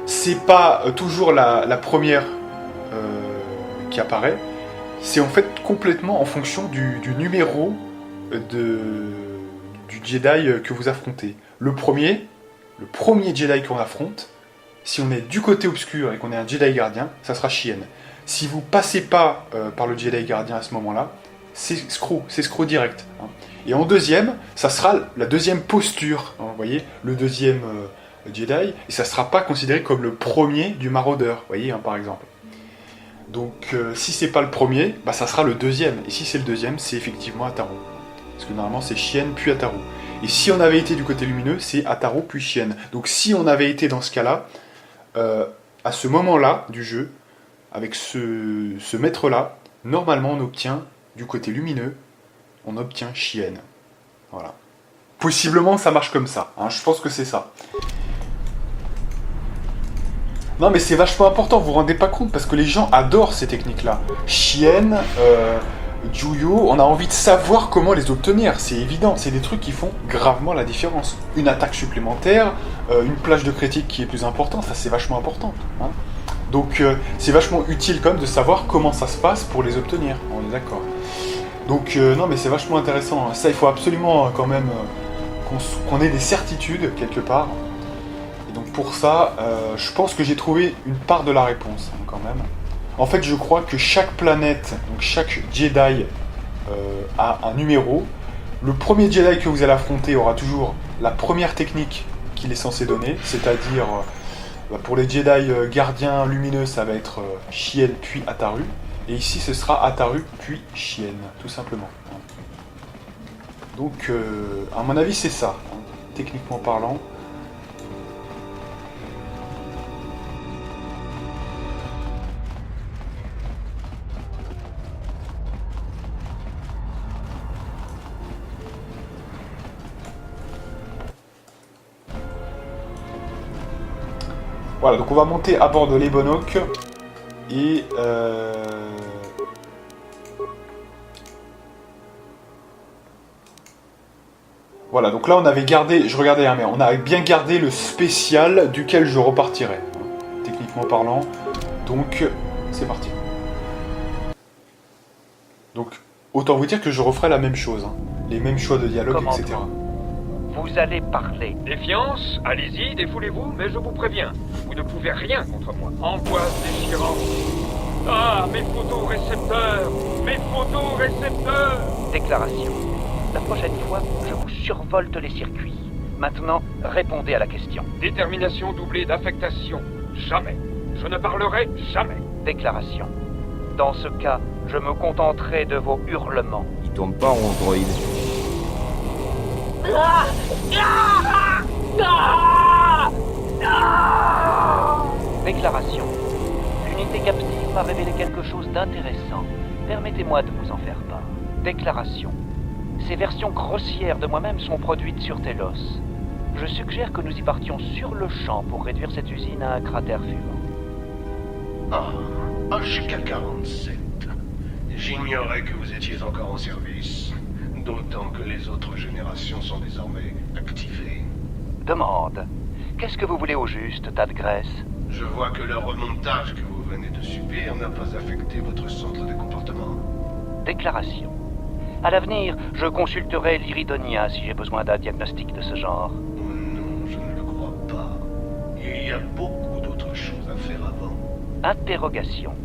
c'est pas toujours la première qui apparaît, c'est en fait complètement en fonction du numéro du Jedi que vous affrontez. Le premier Jedi qu'on affronte, si on est du côté obscur et qu'on est un Jedi gardien, ça sera Chienne. Si vous passez pas par le Jedi gardien à ce moment-là, c'est Screw direct. Hein. Et en deuxième, ça sera la deuxième posture, hein, vous voyez, le deuxième Jedi, et ça sera pas considéré comme le premier du maraudeur, vous voyez, hein, par exemple. Donc si c'est pas le premier, bah, ça sera le deuxième, et si c'est le deuxième, c'est effectivement Ataru. Parce que normalement c'est Chienne puis Ataru. Et si on avait été du côté lumineux, c'est Ataru puis Chienne. Donc si on avait été dans ce cas-là, à ce moment-là du jeu, avec ce maître-là, normalement on obtient, du côté lumineux, on obtient Chienne. Voilà. Possiblement ça marche comme ça, hein, je pense que c'est ça. Non mais c'est vachement important, vous vous rendez pas compte, parce que les gens adorent ces techniques-là. Chienne, Juyo, on a envie de savoir comment les obtenir, c'est évident, c'est des trucs qui font gravement la différence. Une attaque supplémentaire, une plage de critique qui est plus importante, ça c'est vachement important. Hein. Donc c'est vachement utile quand même de savoir comment ça se passe pour les obtenir, on est d'accord. Donc non mais c'est vachement intéressant, ça il faut absolument quand même qu'on ait des certitudes quelque part. Et donc pour ça, je pense que j'ai trouvé une part de la réponse hein, quand même. En fait, je crois que chaque planète, donc chaque Jedi a un numéro. Le premier Jedi que vous allez affronter aura toujours la première technique qu'il est censé donner, c'est-à-dire pour les Jedi gardiens lumineux, ça va être Chienne puis Ataru. Et ici, ce sera Ataru puis Chienne, tout simplement. Donc, à mon avis, c'est ça, hein, techniquement parlant. Voilà, donc on va monter à bord de l'Ebonok et voilà, donc là on avait gardé, je regardais mais on a bien gardé le spécial duquel je repartirai, hein, techniquement parlant. Donc c'est parti. Donc autant vous dire que je referai la même chose, hein, les mêmes choix de dialogue, etc. Vous allez parler. Défiance, allez-y, défoulez-vous, mais je vous préviens, vous ne pouvez rien contre moi. Angoisse déchirante. Ah, mes photorécepteurs. Déclaration. La prochaine fois, je vous survolte les circuits. Maintenant, répondez à la question. Détermination doublée d'affectation. Jamais. Je ne parlerai jamais. Déclaration. Dans ce cas, je me contenterai de vos hurlements. Il tourne pas en droïde. Déclaration. L'unité captive m'a révélé quelque chose d'intéressant. Permettez-moi de vous en faire part. Déclaration. Ces versions grossières de moi-même sont produites sur Telos. Je suggère que nous y partions sur le champ pour réduire cette usine à un cratère fumant. Ah, HK-47. J'ignorais que vous étiez encore en service. D'autant que les autres générations sont désormais activées. Demande. Qu'est-ce que vous voulez au juste, tas de graisse? Je vois que le remontage que vous venez de subir n'a pas affecté votre centre de comportement. Déclaration. À l'avenir, je consulterai l'Iridonia si j'ai besoin d'un diagnostic de ce genre. Non, je ne le crois pas. Il y a beaucoup d'autres choses à faire avant. Interrogation.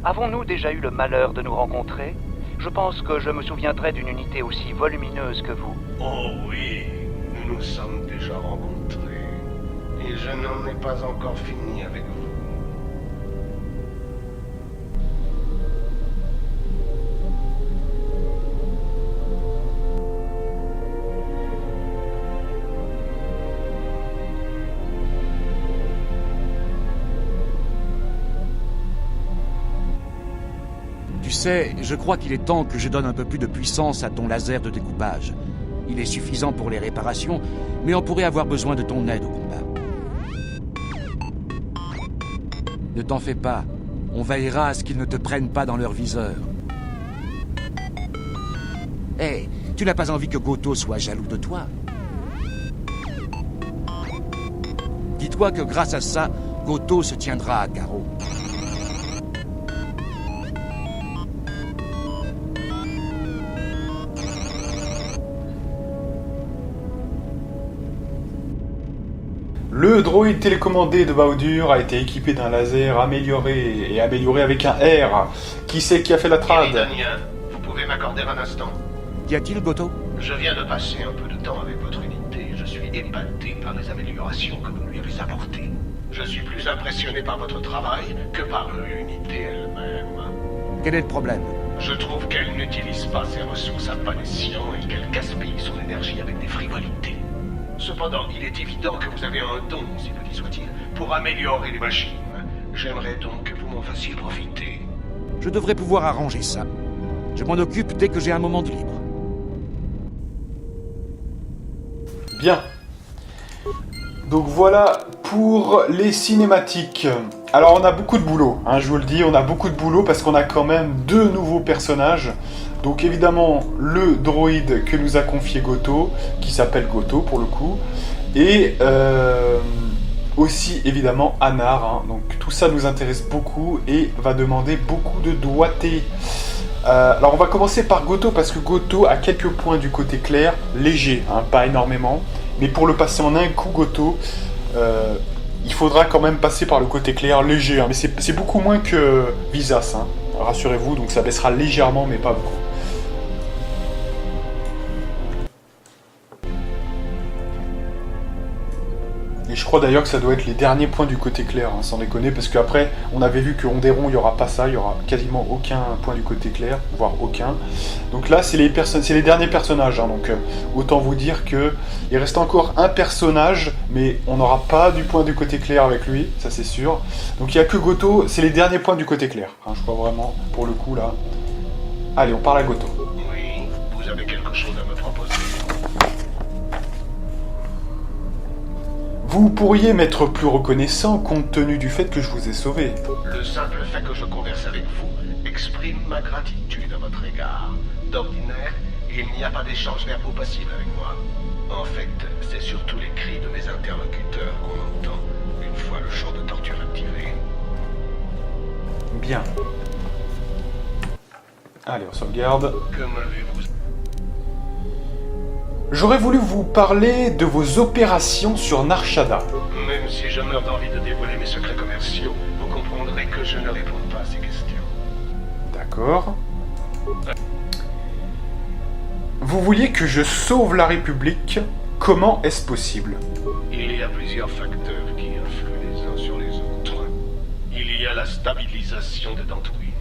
Avons-nous déjà eu le malheur de nous rencontrer? Je pense que je me souviendrai d'une unité aussi volumineuse que vous. Oh oui, nous nous sommes déjà rencontrés. Et je n'en ai pas encore fini avec vous. Tu sais, je crois qu'il est temps que je donne un peu plus de puissance à ton laser de découpage. Il est suffisant pour les réparations, mais on pourrait avoir besoin de ton aide au combat. Ne t'en fais pas. On veillera à ce qu'ils ne te prennent pas dans leur viseur. Hé, tu n'as pas envie que Goto soit jaloux de toi? Dis-toi que grâce à ça, Goto se tiendra à carreau. Le droïde télécommandé de Bowdur a été équipé d'un laser amélioré et amélioré avec un R. Qui c'est qui a fait la trad? Iridanien, vous pouvez m'accorder un instant? Qu'y a-t-il, Goto? Je viens de passer un peu de temps avec votre unité. Je suis épaté par les améliorations que vous lui avez apportées. Je suis plus impressionné par votre travail que par l'unité elle-même. Quel est le problème? Je trouve qu'elle n'utilise pas ses ressources à bon escient et qu'elle gaspille son énergie avec des frivolités. Cependant, il est évident que vous avez un don, si petit soit-il, pour améliorer les machines. J'aimerais donc que vous m'en fassiez profiter. Je devrais pouvoir arranger ça. Je m'en occupe dès que j'ai un moment de libre. Bien. Donc voilà pour les cinématiques. Alors on a beaucoup de boulot, hein, je vous le dis, on a beaucoup de boulot parce qu'on a quand même 2 nouveaux personnages. Donc évidemment le droïde que nous a confié Goto, qui s'appelle Goto pour le coup, et aussi évidemment Anar. Hein. Donc tout ça nous intéresse beaucoup et va demander beaucoup de doigté. Alors on va commencer par Goto parce que Goto a quelques points du côté clair, léger, hein, pas énormément. Mais pour le passer en un coup Goto, il faudra quand même passer par le côté clair léger. Hein, mais c'est beaucoup moins que Visas, hein, rassurez-vous, donc ça baissera légèrement mais pas beaucoup. Et je crois d'ailleurs que ça doit être les derniers points du côté clair, hein, sans déconner, parce qu'après, on avait vu que Onderon, il n'y aura pas ça, il n'y aura quasiment aucun point du côté clair, voire aucun. Donc là, c'est les derniers personnages, hein, donc autant vous dire que il reste encore un personnage, mais on n'aura pas du point du côté clair avec lui, ça c'est sûr. Donc il n'y a que Goto, c'est les derniers points du côté clair, hein, je crois vraiment, pour le coup là. Allez, on parle à Goto. Oui, vous avez quelque chose à me proposer? Vous pourriez m'être plus reconnaissant compte tenu du fait que je vous ai sauvé. Le simple fait que je converse avec vous exprime ma gratitude à votre égard. D'ordinaire, il n'y a pas d'échange verbaux possible avec moi. En fait, c'est surtout les cris de mes interlocuteurs qu'on entend une fois le champ de torture activé. Bien. Allez, on sauvegarde. Que m'avez-vous... J'aurais voulu vous parler de vos opérations sur Nar Shaddaa. Même si je meurs d'envie de dévoiler mes secrets commerciaux, vous comprendrez que je ne réponds pas à ces questions. D'accord. Vous vouliez que je sauve la République? Comment est-ce possible? Il y a plusieurs facteurs qui influent les uns sur les autres. Il y a la stabilisation de Dantooine,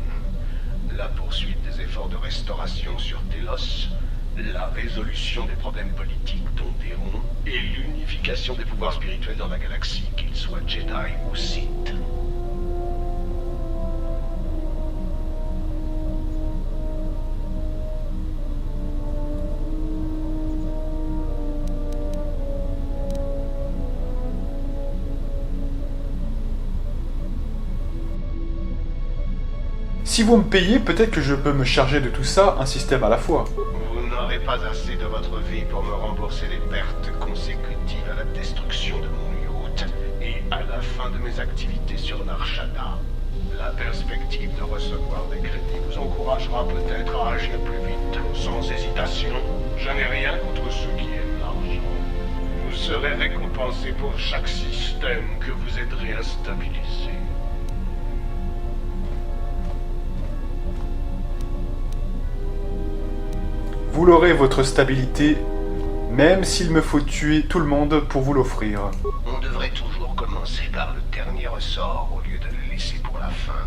la poursuite des efforts de restauration sur Telos, la résolution des problèmes politiques d'Onderon et l'unification des pouvoirs spirituels dans la galaxie, qu'ils soient Jedi ou Sith. Si vous me payez, peut-être que je peux me charger de tout ça, un système à la fois. Vous n'aurez pas assez de votre vie pour me rembourser les pertes consécutives à la destruction de mon yacht et à la fin de mes activités sur Nar Shaddaa. La perspective de recevoir des crédits vous encouragera peut-être à agir plus vite. Sans hésitation, je n'ai rien contre ceux qui aiment l'argent. Vous serez récompensé pour chaque système que vous aiderez à stabiliser. Vous l'aurez, votre stabilité, même s'il me faut tuer tout le monde pour vous l'offrir. On devrait toujours commencer par le dernier ressort au lieu de le laisser pour la fin.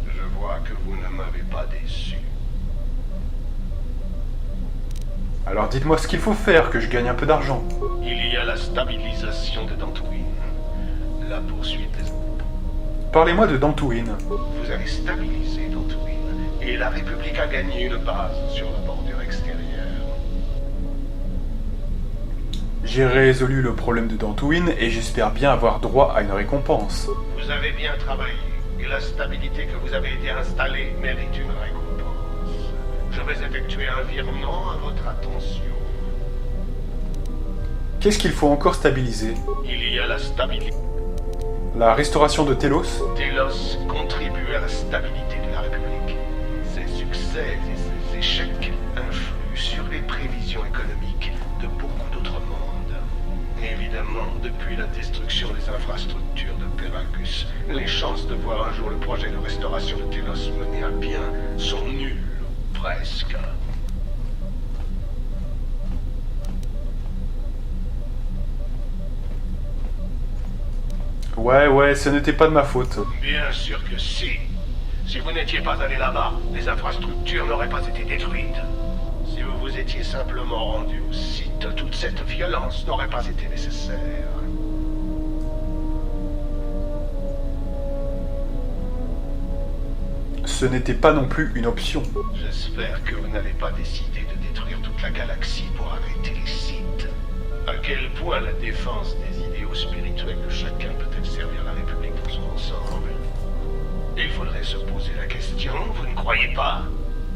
Je vois que vous ne m'avez pas déçu. Alors dites-moi ce qu'il faut faire, que je gagne un peu d'argent. Il y a la stabilisation de Dantooine, la poursuite des... Parlez-moi de Dantooine. Vous avez stabilisé Dantooine, et la République a gagné une base sur la bordure extérieure. J'ai résolu le problème de Dantooine et j'espère bien avoir droit à une récompense. Vous avez bien travaillé, et la stabilité que vous avez été installée mérite une récompense. Je vais effectuer un virement à votre attention. Qu'est-ce qu'il faut encore stabiliser? Il y a la stabilité. La restauration de Telos? Telos contribue à la stabilité de la République. Ses succès et ses échecs influent sur les prévisions économiques de beaucoup d'autres mondes. Évidemment, depuis la destruction des infrastructures de Peragus, les chances de voir un jour le projet de restauration de Telos mené à bien sont nulles, ou presque. Ouais, ce n'était pas de ma faute. Bien sûr que si. Si vous n'étiez pas allé là-bas, les infrastructures n'auraient pas été détruites. Si vous vous étiez simplement rendu au site, toute cette violence n'aurait pas été nécessaire. Ce n'était pas non plus une option. J'espère que vous n'allez pas décider de détruire toute la galaxie pour arrêter les sites. À quel point la défense des idéaux spirituels de chacun peut-elle servir la République dans son ensemble? Il faudrait se poser la question, vous ne croyez pas?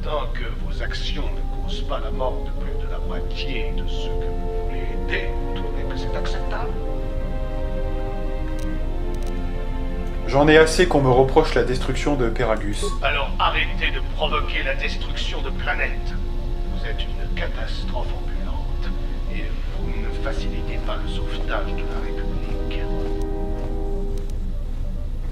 Tant que vos actions ne causent pas la mort de plus de la moitié de ceux que vous voulez aider, vous trouvez que c'est acceptable? J'en ai assez qu'on me reproche la destruction de Peragus. Alors arrêtez de provoquer la destruction de planètes. Vous êtes une catastrophe ambulante, et vous ne facilitez pas le sauvetage de la République.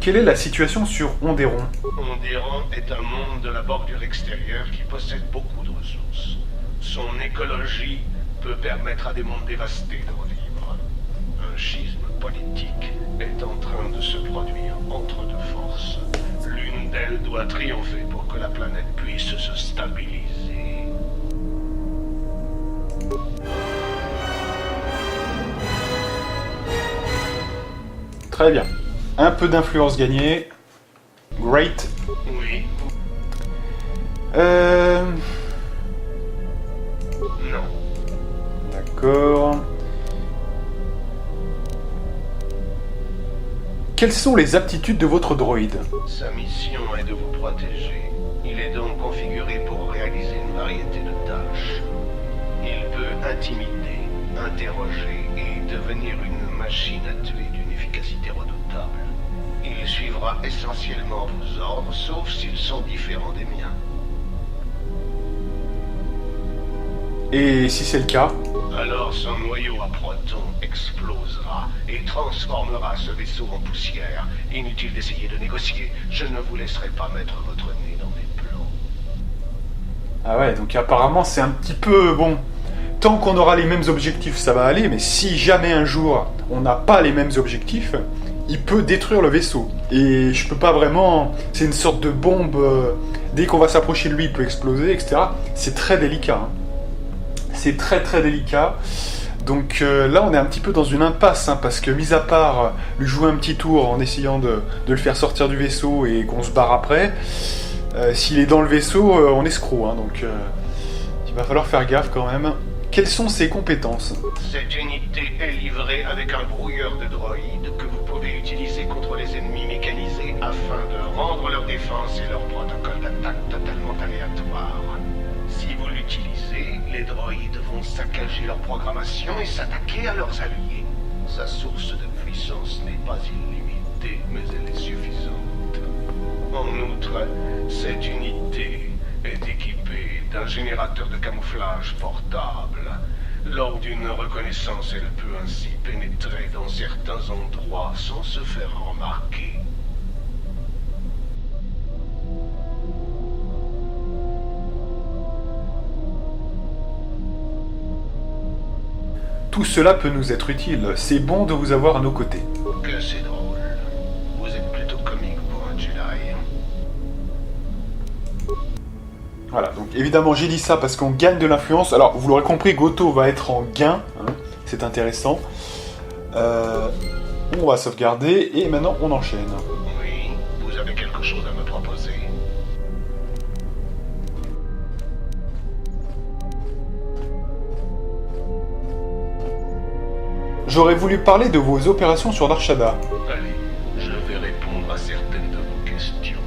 Quelle est la situation sur Onderon? Onderon est un monde de la bordure extérieure qui possède beaucoup de ressources. Son écologie peut permettre à des mondes dévastés de revivre. Un schisme politique est en train de se produire entre deux forces. L'une d'elles doit triompher pour que la planète puisse se stabiliser. Très bien. Un peu d'influence gagnée. Great. Oui. Non. D'accord. Quelles sont les aptitudes de votre droïde? Sa mission est de vous protéger. Il est donc configuré pour réaliser une variété de tâches. Il peut intimider, interroger et devenir une machine à tuer d'une efficacité redoutable. Il suivra essentiellement vos ordres, sauf s'ils sont différents des miens. Et si c'est le cas? Alors son noyau à protons explosera et transformera ce vaisseau en poussière. Inutile d'essayer de négocier, je ne vous laisserai pas mettre votre nez dans mes plans. Ah ouais, donc apparemment c'est un petit peu... Bon, tant qu'on aura les mêmes objectifs, ça va aller, mais si jamais un jour on n'a pas les mêmes objectifs, il peut détruire le vaisseau. Et je peux pas vraiment... C'est une sorte de bombe... dès qu'on va s'approcher de lui, il peut exploser, etc. C'est très délicat, hein. C'est très très délicat. Donc là, on est un petit peu dans une impasse, hein, parce que, mis à part lui jouer un petit tour en essayant de le faire sortir du vaisseau et qu'on se barre après, s'il est dans le vaisseau, on est escroc, hein, donc il va falloir faire gaffe quand même. Quelles sont ses compétences? Cette unité est livrée avec un brouilleur de droïdes que vous pouvez utiliser contre les ennemis mécanisés afin de rendre leur défense et leur protocole d'attaque totalement aléatoires. Si vous l'utilisez, les droïdes vont saccager leur programmation et s'attaquer à leurs alliés. Sa source de puissance n'est pas illimitée, mais elle est suffisante. En outre, cette unité est équipée d'un générateur de camouflage portable. Lors d'une reconnaissance, elle peut ainsi pénétrer dans certains endroits sans se faire remarquer. Tout cela peut nous être utile. C'est bon de vous avoir à nos côtés. Que c'est drôle. Vous êtes plutôt comique pour un Jedi. Voilà, donc évidemment j'ai dit ça parce qu'on gagne de l'influence. Alors vous l'aurez compris, Goto va être en gain, hein, c'est intéressant. On va sauvegarder et maintenant on enchaîne. Oui, vous avez quelque chose à me proposer. j'aurais voulu parler de vos opérations sur Darshada. Allez, je vais répondre à certaines de vos questions.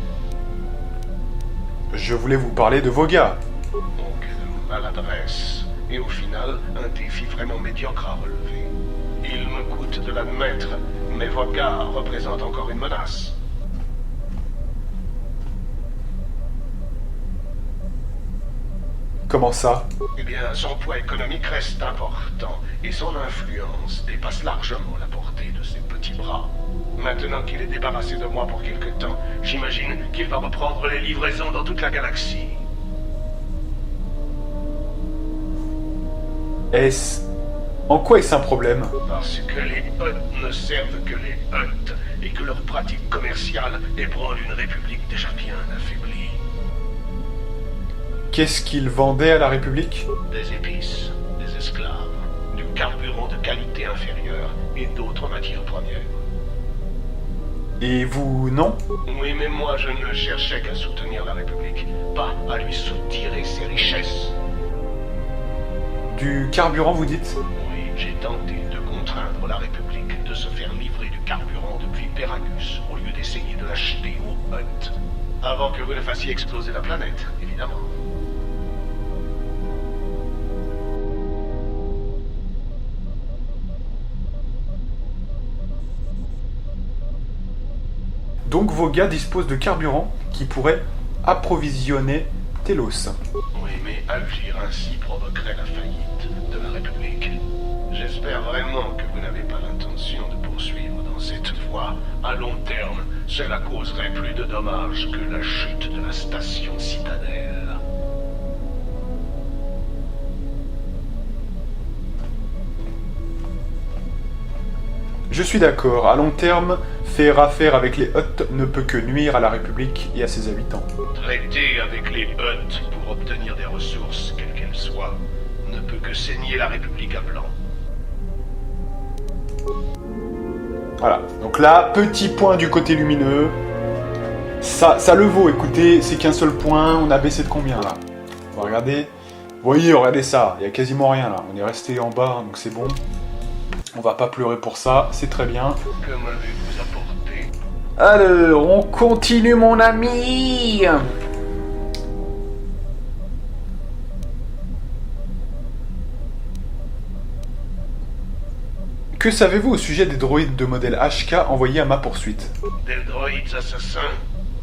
Je voulais vous parler de vos gars. Oh, quelle maladresse. Et au final, un défi vraiment médiocre à relever. Il me coûte de l'admettre, mais vos gars représentent encore une menace. Comment ça? Eh bien, son poids économique reste important, et son influence dépasse largement la portée de ses petits bras. Maintenant qu'il est débarrassé de moi pour quelque temps, j'imagine qu'il va reprendre les livraisons dans toute la galaxie. Est-ce... En quoi est-ce un problème? Parce que les Hutt ne servent que les Hutt, et que leur pratique commerciale ébranle une république déjà bien affaiblie. Qu'est-ce qu'ils vendaient à la République? Des épices, des esclaves, du carburant de qualité inférieure et d'autres matières premières. Et vous, non? Oui, mais moi je ne cherchais qu'à soutenir la République, pas à lui soutirer ses richesses. Du carburant, vous dites? Oui, j'ai tenté de contraindre la République de se faire livrer du carburant depuis Peragus, au lieu d'essayer de l'acheter aux Hutt. Avant que vous ne fassiez exploser la planète, évidemment. Donc vos gars disposent de carburant qui pourrait approvisionner Telos. Oui, mais agir ainsi provoquerait la faillite de la République. J'espère vraiment que vous n'avez pas l'intention de poursuivre dans cette voie. À long terme, cela causerait plus de dommages que la chute de la station Citadelle. Je suis d'accord, à long terme, faire affaire avec les Hutt ne peut que nuire à la République et à ses habitants. Traiter avec les Hutt pour obtenir des ressources, quelles qu'elles soient, ne peut que saigner la République à blanc. Voilà, donc là, petit point du côté lumineux. Ça le vaut, écoutez, c'est qu'un seul point, on a baissé de combien là? On va regarder. Vous voyez, regardez ça, il n'y a quasiment rien là. On est resté en bas, donc c'est bon. On va pas pleurer pour ça, c'est très bien. Que m'avez-vous apporté? Alors, on continue mon ami. Que savez-vous au sujet des droïdes de modèle HK envoyés à ma poursuite? Des droïdes assassins?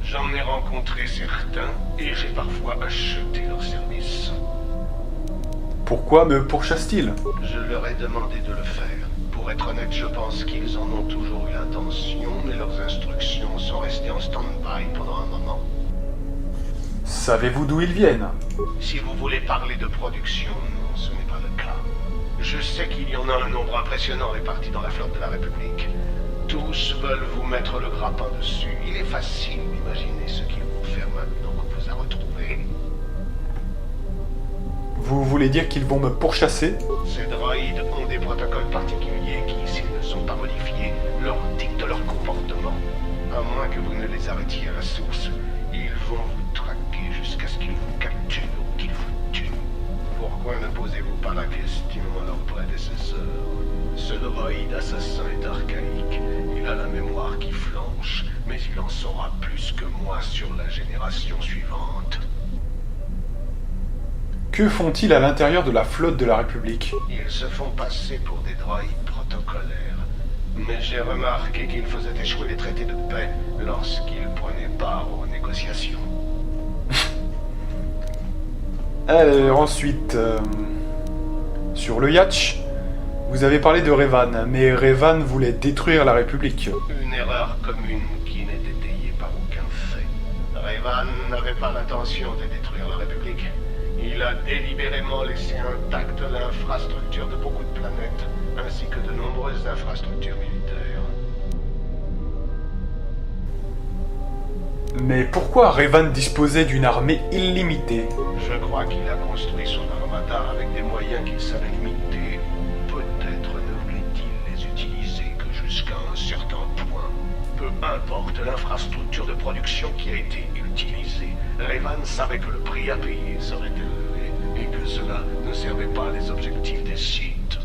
J'en ai rencontré certains, et j'ai parfois acheté leurs services. Pourquoi me pourchassent-ils? Je leur ai demandé de le faire. Pour être honnête, je pense qu'ils en ont toujours eu l'intention, mais leurs instructions sont restées en stand-by pendant un moment. Savez-vous d'où ils viennent? Si vous voulez parler de production, non, ce n'est pas le cas. Je sais qu'il y en a un nombre impressionnant réparti dans la flotte de la République. Tous veulent vous mettre le grappin dessus. Il est facile d'imaginer ce qu'ils vont faire maintenant qu'on vous a retrouvé. Vous voulez dire qu'ils vont me pourchasser? Ces droïdes ont des protocoles particuliers qui, s'ils ne sont pas modifiés, leur dictent leur comportement. À moins que vous ne les arrêtiez à la source, ils vont vous traquer jusqu'à ce qu'ils vous capturent ou qu'ils vous tuent. Pourquoi ne posez-vous pas la question à leur prédécesseur? Ce droïde assassin est archaïque. Il a la mémoire qui flanche, mais il en saura plus que moi sur la génération suivante. Que font-ils à l'intérieur de la flotte de la République? Ils se font passer pour des droïdes protocolaires. Mais j'ai remarqué qu'ils faisaient échouer les traités de paix lorsqu'ils prenaient part aux négociations. Alors ensuite, sur le Yatch, vous avez parlé de Revan, mais Revan voulait détruire la République. Une erreur commune qui n'est étayée par aucun fait. Revan n'avait pas l'intention de détruire la République. Il a délibérément laissé intacte l'infrastructure de beaucoup de planètes, ainsi que de nombreuses infrastructures militaires. Mais pourquoi Revan disposait d'une armée illimitée? Je crois qu'il a construit son armada avec des moyens qu'il savait limiter. Peut-être ne voulait-il les utiliser que jusqu'à un certain point. Peu importe l'infrastructure de production qui a été utilisée, Revan savait que le prix à payer serait élevé et que cela ne servait pas les objectifs des Sith.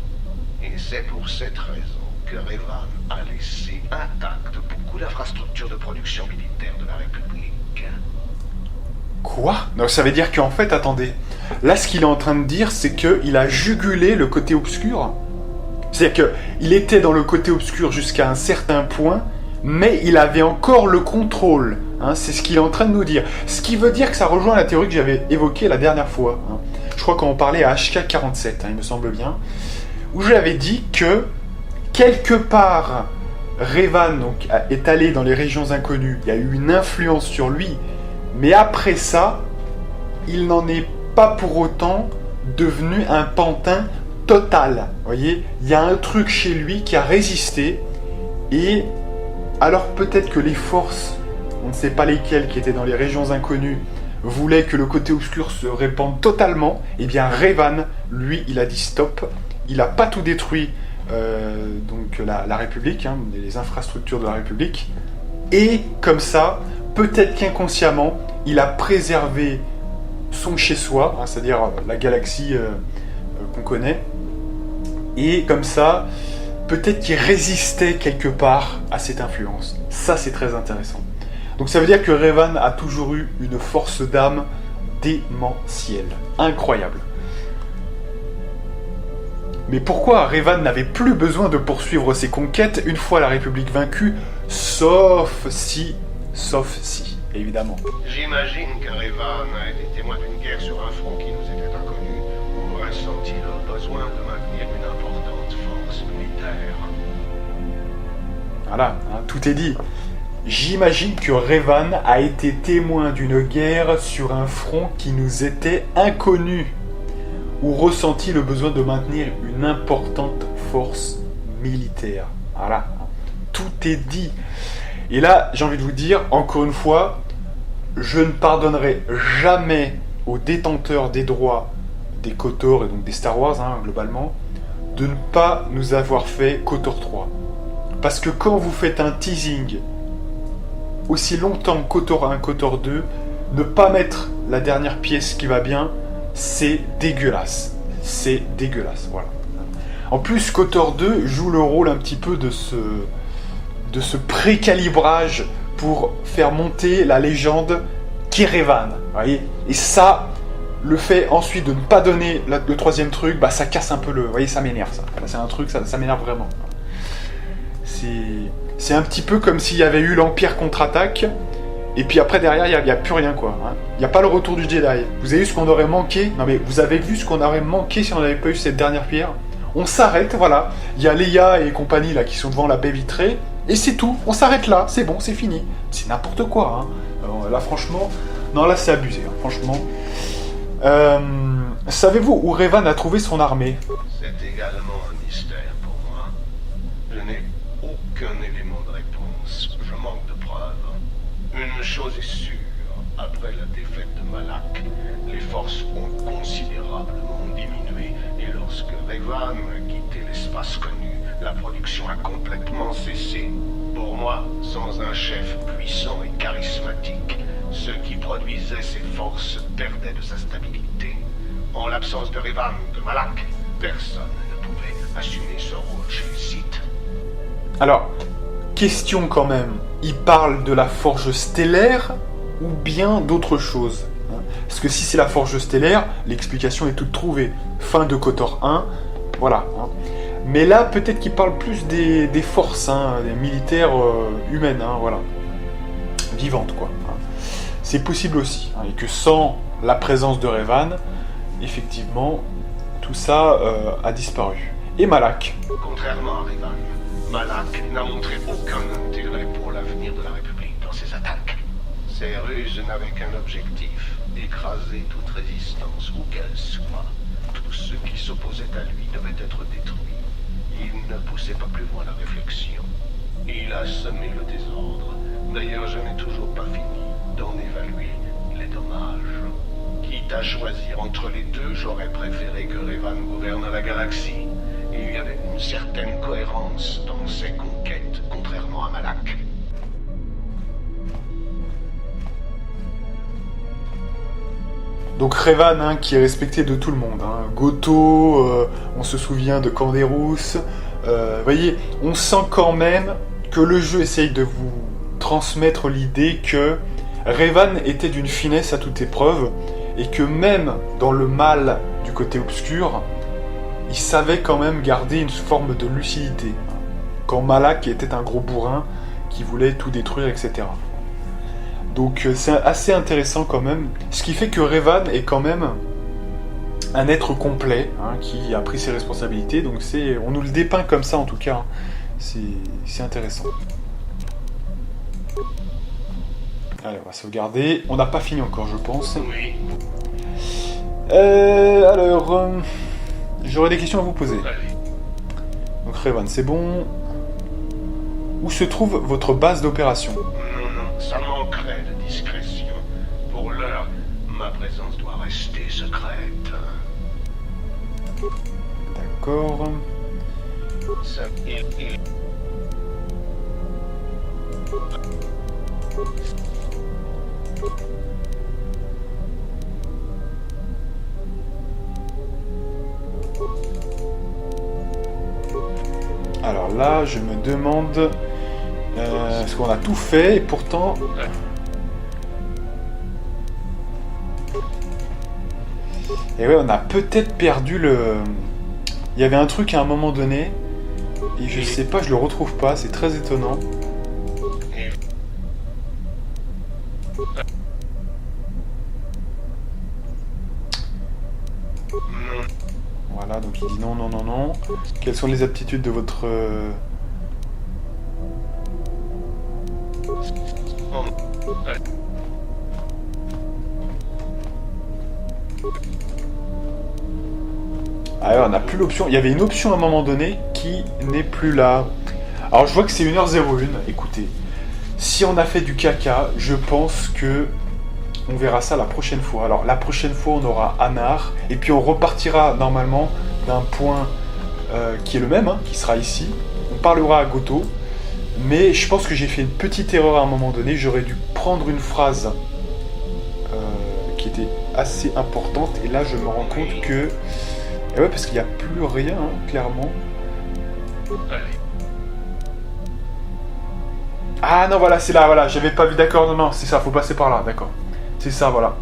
Et C'est pour cette raison que Revan a laissé intacte beaucoup d'infrastructures de production militaire de la République. Quoi? Donc ça veut dire qu'en fait, attendez, là ce qu'il est en train de dire, c'est qu'il a jugulé le côté obscur. C'est-à-dire qu'il était dans le côté obscur jusqu'à un certain point, mais il avait encore le contrôle. Hein, c'est ce qu'il est en train de nous dire. Ce qui veut dire que ça rejoint la théorie que j'avais évoquée la dernière fois. Hein. Je crois qu'on parlait à HK47, hein, il me semble bien, où j'avais dit que quelque part, Revan donc, est allé dans les régions inconnues, il y a eu une influence sur lui, mais après ça, il n'en est pas pour autant devenu un pantin total. Vous voyez, il y a un truc chez lui qui a résisté, et alors peut-être que les forces, on ne sait pas lesquelles, qui étaient dans les régions inconnues, voulaient que le côté obscur se répande totalement, et bien Revan, lui, il a dit stop, il n'a pas tout détruit, donc la République, hein, les infrastructures de la République, et comme ça, peut-être qu'inconsciemment, il a préservé son chez-soi, hein, c'est-à-dire la galaxie qu'on connaît, et comme ça, peut-être qu'il résistait quelque part à cette influence. Ça, c'est très intéressant. Donc ça veut dire que Revan a toujours eu une force d'âme démentielle. Incroyable. Mais pourquoi Revan n'avait plus besoin de poursuivre ses conquêtes une fois la République vaincue, sauf si, évidemment. J'imagine que Revan a été témoin d'une guerre sur un front qui nous était inconnu, ou a senti le besoin de maintenir une importante force militaire. Voilà, hein, tout est dit. J'imagine que Revan a été témoin d'une guerre sur un front qui nous était inconnu, ou ressenti le besoin de maintenir une importante force militaire. Voilà, tout est dit. Et là, j'ai envie de vous dire, encore une fois, je ne pardonnerai jamais aux détenteurs des droits des KOTOR et donc des Star Wars, hein, globalement, de ne pas nous avoir fait KOTOR 3. Parce que quand vous faites un teasing aussi longtemps KOTOR 1, KOTOR 2, ne pas mettre la dernière pièce qui va bien, c'est dégueulasse. C'est dégueulasse, voilà. En plus, KOTOR 2 joue le rôle un petit peu de ce précalibrage pour faire monter la légende qu'est Revan, voyez. Et ça, le fait ensuite de ne pas donner le troisième truc, bah ça casse un peu le... Vous voyez, ça m'énerve, ça. C'est un truc, ça m'énerve vraiment. C'est un petit peu comme s'il y avait eu l'Empire contre-attaque, et puis après, derrière, il n'y a plus rien, quoi. Hein. Il n'y a pas le retour du Jedi. Vous avez vu ce qu'on aurait manqué? Non mais, vous avez vu ce qu'on aurait manqué si on n'avait pas eu cette dernière pierre? On s'arrête, voilà. Il y a Leia et compagnie, là, qui sont devant la baie vitrée, et c'est tout. On s'arrête là, c'est bon, c'est fini. C'est n'importe quoi, hein. Alors, là, franchement... Non, là, c'est abusé, hein, franchement. Savez-vous où Revan a trouvé son armée? C'est également un mystère pour moi. Je n'ai aucun élément de réponse. Je manque de preuves. Une chose est sûre. Après la défaite de Malak, les forces ont considérablement diminué. Et lorsque Revan a quitté l'espace connu, la production a complètement cessé. Pour moi, sans un chef puissant et charismatique, ce qui produisait ces forces perdait de sa stabilité. En l'absence de Revan, de Malak, personne ne pouvait assumer ce rôle chez les Sith. Alors, question quand même, il parle de la forge stellaire ou bien d'autre chose, hein? Parce que si c'est la forge stellaire, l'explication est toute trouvée. Fin de KOTOR 1, voilà. Hein. Mais là, peut-être qu'il parle plus des forces, hein, des militaires humaines, hein, voilà. Vivantes, quoi. Hein. C'est possible aussi, hein, et que sans la présence de Revan, effectivement, tout ça a disparu. Et Malak? Contrairement à Revan, Malak n'a montré aucun intérêt pour l'avenir de la République dans ses attaques. Ses ruses n'avaient qu'un objectif, écraser toute résistance, où qu'elle soit. Tous ceux qui s'opposaient à lui devaient être détruits. Il ne poussait pas plus loin la réflexion. Il a semé le désordre. D'ailleurs, je n'ai toujours pas fini d'en évaluer les dommages. Quitte à choisir entre les deux, j'aurais préféré que Revan gouverne la galaxie. Il y avait une certaine cohérence dans ses conquêtes, contrairement à Malak. Donc Revan, hein, qui est respecté de tout le monde. Hein. Goto, on se souvient de Canderous. Voyez, on sent quand même que le jeu essaye de vous transmettre l'idée que Revan était d'une finesse à toute épreuve et que même dans le mal du côté obscur, il savait quand même garder une forme de lucidité. Quand Malak était un gros bourrin qui voulait tout détruire, etc. Donc c'est assez intéressant quand même, ce qui fait que Revan est quand même un être complet, hein, qui a pris ses responsabilités, donc on nous le dépeint comme ça en tout cas, hein. C'est intéressant. Allez, on va sauvegarder, on n'a pas fini encore je pense. Oui. Alors, j'aurais des questions à vous poser. Allez. Donc Revan, c'est bon. Où se trouve votre base d'opération? Non, ça manquerait de discrétion. Pour l'heure, ma présence doit rester secrète. D'accord. Ça, Alors là, je me demande... parce qu'on a tout fait, et pourtant... Et ouais, on a peut-être perdu le... Il y avait un truc à un moment donné, et je sais pas, je le retrouve pas, c'est très étonnant. Voilà, donc il dit non, non, non, non. Quelles sont les aptitudes de votre... Ah ouais, on n'a plus l'option. Il y avait une option à un moment donné qui n'est plus là. Alors je vois que c'est 1h01. Écoutez, si on a fait du caca, je pense que on verra ça la prochaine fois. Alors la prochaine fois, on aura Anar. Et puis on repartira normalement d'un point qui est le même, hein, qui sera ici. On parlera à Goto. Mais je pense que j'ai fait une petite erreur à un moment donné. J'aurais dû prendre une phrase qui était assez importante. Et là, je me rends compte que... Et ouais, parce qu'il n'y a plus rien, hein, clairement. Ah non, voilà, c'est là, voilà. J'avais pas vu, d'accord, non, non, c'est ça, faut passer par là, d'accord. C'est ça, voilà.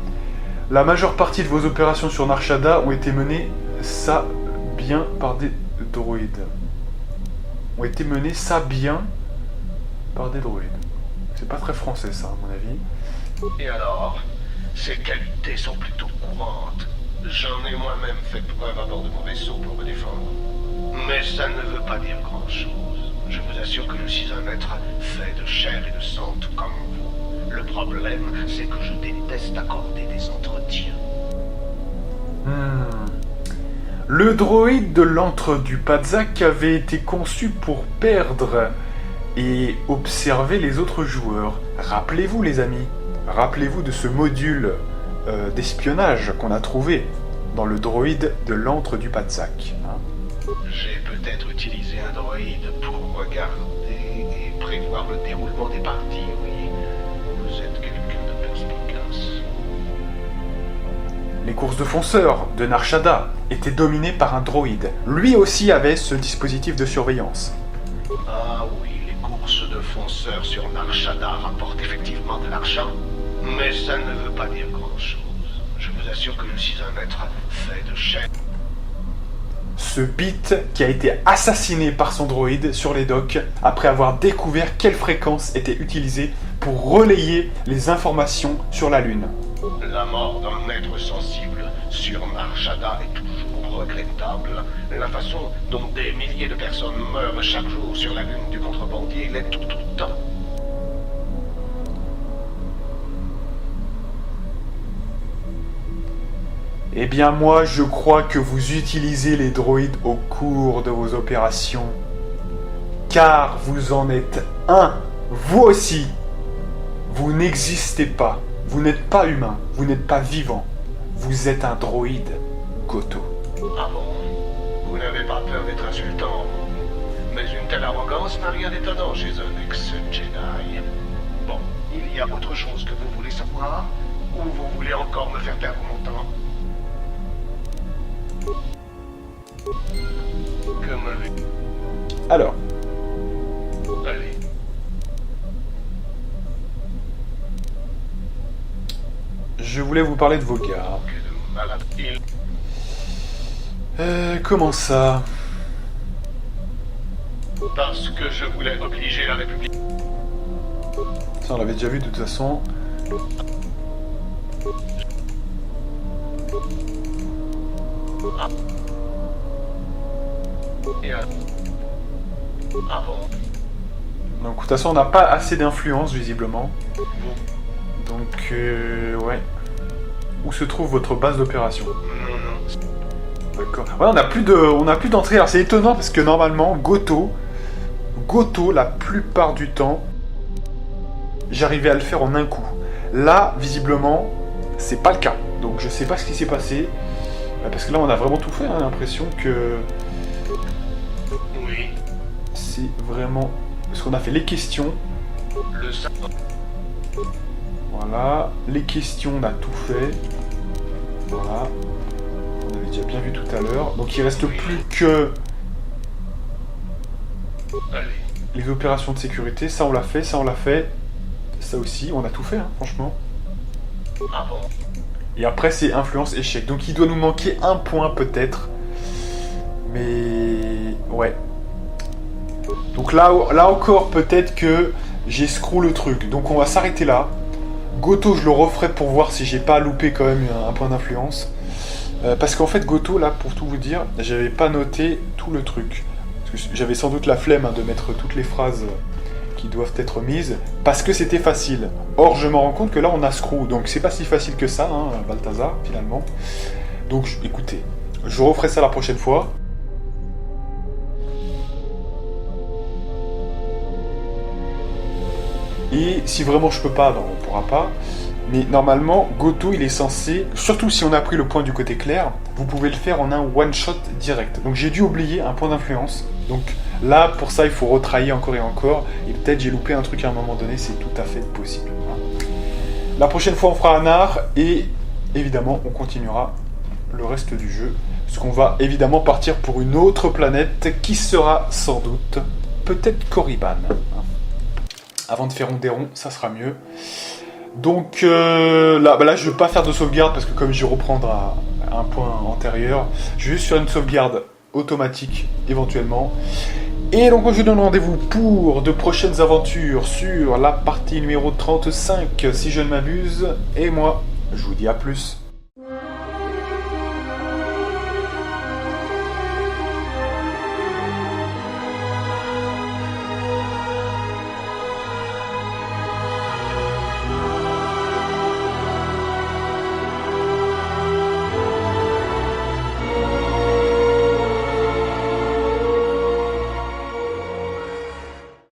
La majeure partie de vos opérations sur Nar Shaddaa ont été menées, ça, bien par des droïdes. Ont été menées, ça, bien, par des droïdes. C'est pas très français, ça, à mon avis. Et alors, ces qualités sont plutôt courantes. J'en ai moi-même fait preuve à bord de mon vaisseau pour me défendre. Mais ça ne veut pas dire grand-chose. Je vous assure que je suis un être fait de chair et de sang, tout comme vous. Le problème, c'est que je déteste accorder des entretiens. Le droïde de l'antre du Patzak avait été conçu pour perdre et observer les autres joueurs. Rappelez-vous, les amis, rappelez-vous de ce module d'espionnage qu'on a trouvé dans le droïde de l'antre du Patzak. Hein. J'ai peut-être utilisé un droïde pour regarder et prévoir le déroulement des parties, oui. Vous êtes quelqu'un de perspicace. Les courses de fonceurs de Nar Shaddaa étaient dominées par un droïde. Lui aussi avait ce dispositif de surveillance. Ah oui, les courses de fonceurs sur Nar Shaddaa rapportent effectivement de l'argent. Mais ça ne veut pas dire grand-chose. Je vous assure que je suis un être fait de chair. Ce Bit qui a été assassiné par son droïde sur les docks après avoir découvert quelle fréquence était utilisée pour relayer les informations sur la Lune. La mort d'un être sensible sur Nar Shaddaa est toujours regrettable. La façon dont des milliers de personnes meurent chaque jour sur la Lune du contrebandier l'est tout autant. Eh bien moi, je crois que vous utilisez les droïdes au cours de vos opérations. Car vous en êtes un, vous aussi. Vous n'existez pas. Vous n'êtes pas humain. Vous n'êtes pas vivant. Vous êtes un droïde, Goto. Ah bon? Vous n'avez pas peur d'être insultant? Mais une telle arrogance n'a rien d'étonnant chez un ex-Jedi. Bon, il y a autre chose que vous voulez savoir? Ou vous voulez encore me faire perdre mon temps? Comme avec... Alors, Allez. je voulais vous parler de vos gardes. Que de malade. Comment ça? Parce que je voulais obliger la République. Ça, on l'avait déjà vu de toute façon. Et à... Ah bon? Donc, de toute façon, on n'a pas assez d'influence, visiblement. Donc, ouais. Où se trouve votre base d'opération? Non. D'accord. Ouais, on n'a plus d'entrée. Alors, c'est étonnant parce que normalement, Goto, la plupart du temps, j'arrivais à le faire en un coup. Là, visiblement, c'est pas le cas. Donc, je sais pas ce qui s'est passé. Parce que là, on a vraiment tout fait. Hein, l'impression que Oui. c'est vraiment... Parce qu'on a fait les questions. Le sa... Voilà. Les questions, on a tout fait. Voilà. On avait déjà bien vu tout à l'heure. Donc, il reste plus que Allez. les opérations de sécurité. Ça, on l'a fait. Ça, on l'a fait. Ça aussi, on a tout fait, hein, franchement. Ah bon? Et après, c'est influence échec. Donc, il doit nous manquer un point, peut-être. Mais... ouais. Donc là encore, peut-être que j'ai screw le truc. Donc, on va s'arrêter là. Goto, je le referai pour voir si j'ai pas loupé quand même un point d'influence. Parce qu'en fait, Goto, là, pour tout vous dire, j'avais pas noté tout le truc. Parce que j'avais sans doute la flemme hein, de mettre toutes les phrases qui doivent être mises, parce que c'était facile. Or, je me rends compte que là, on a screw, donc c'est pas si facile que ça, hein, Balthazar, finalement. Donc, écoutez, je referai ça la prochaine fois. Et si vraiment je peux pas, ben, on pourra pas. Mais normalement, Goto, il est censé, surtout si on a pris le point du côté clair, vous pouvez le faire en un one-shot direct. Donc j'ai dû oublier un point d'influence. Donc là, pour ça, il faut retravailler encore et encore. Et peut-être j'ai loupé un truc à un moment donné, c'est tout à fait possible. La prochaine fois, on fera un art et évidemment, on continuera le reste du jeu. Parce qu'on va évidemment partir pour une autre planète qui sera sans doute peut-être Korriban. Avant de faire Onderon, ça sera mieux. Donc là, je ne vais pas faire de sauvegarde parce que comme je vais reprendre à un point antérieur, je vais juste faire une sauvegarde automatique éventuellement. Et donc je vous donne rendez-vous pour de prochaines aventures sur la partie numéro 35 si je ne m'abuse. Et moi, je vous dis à plus.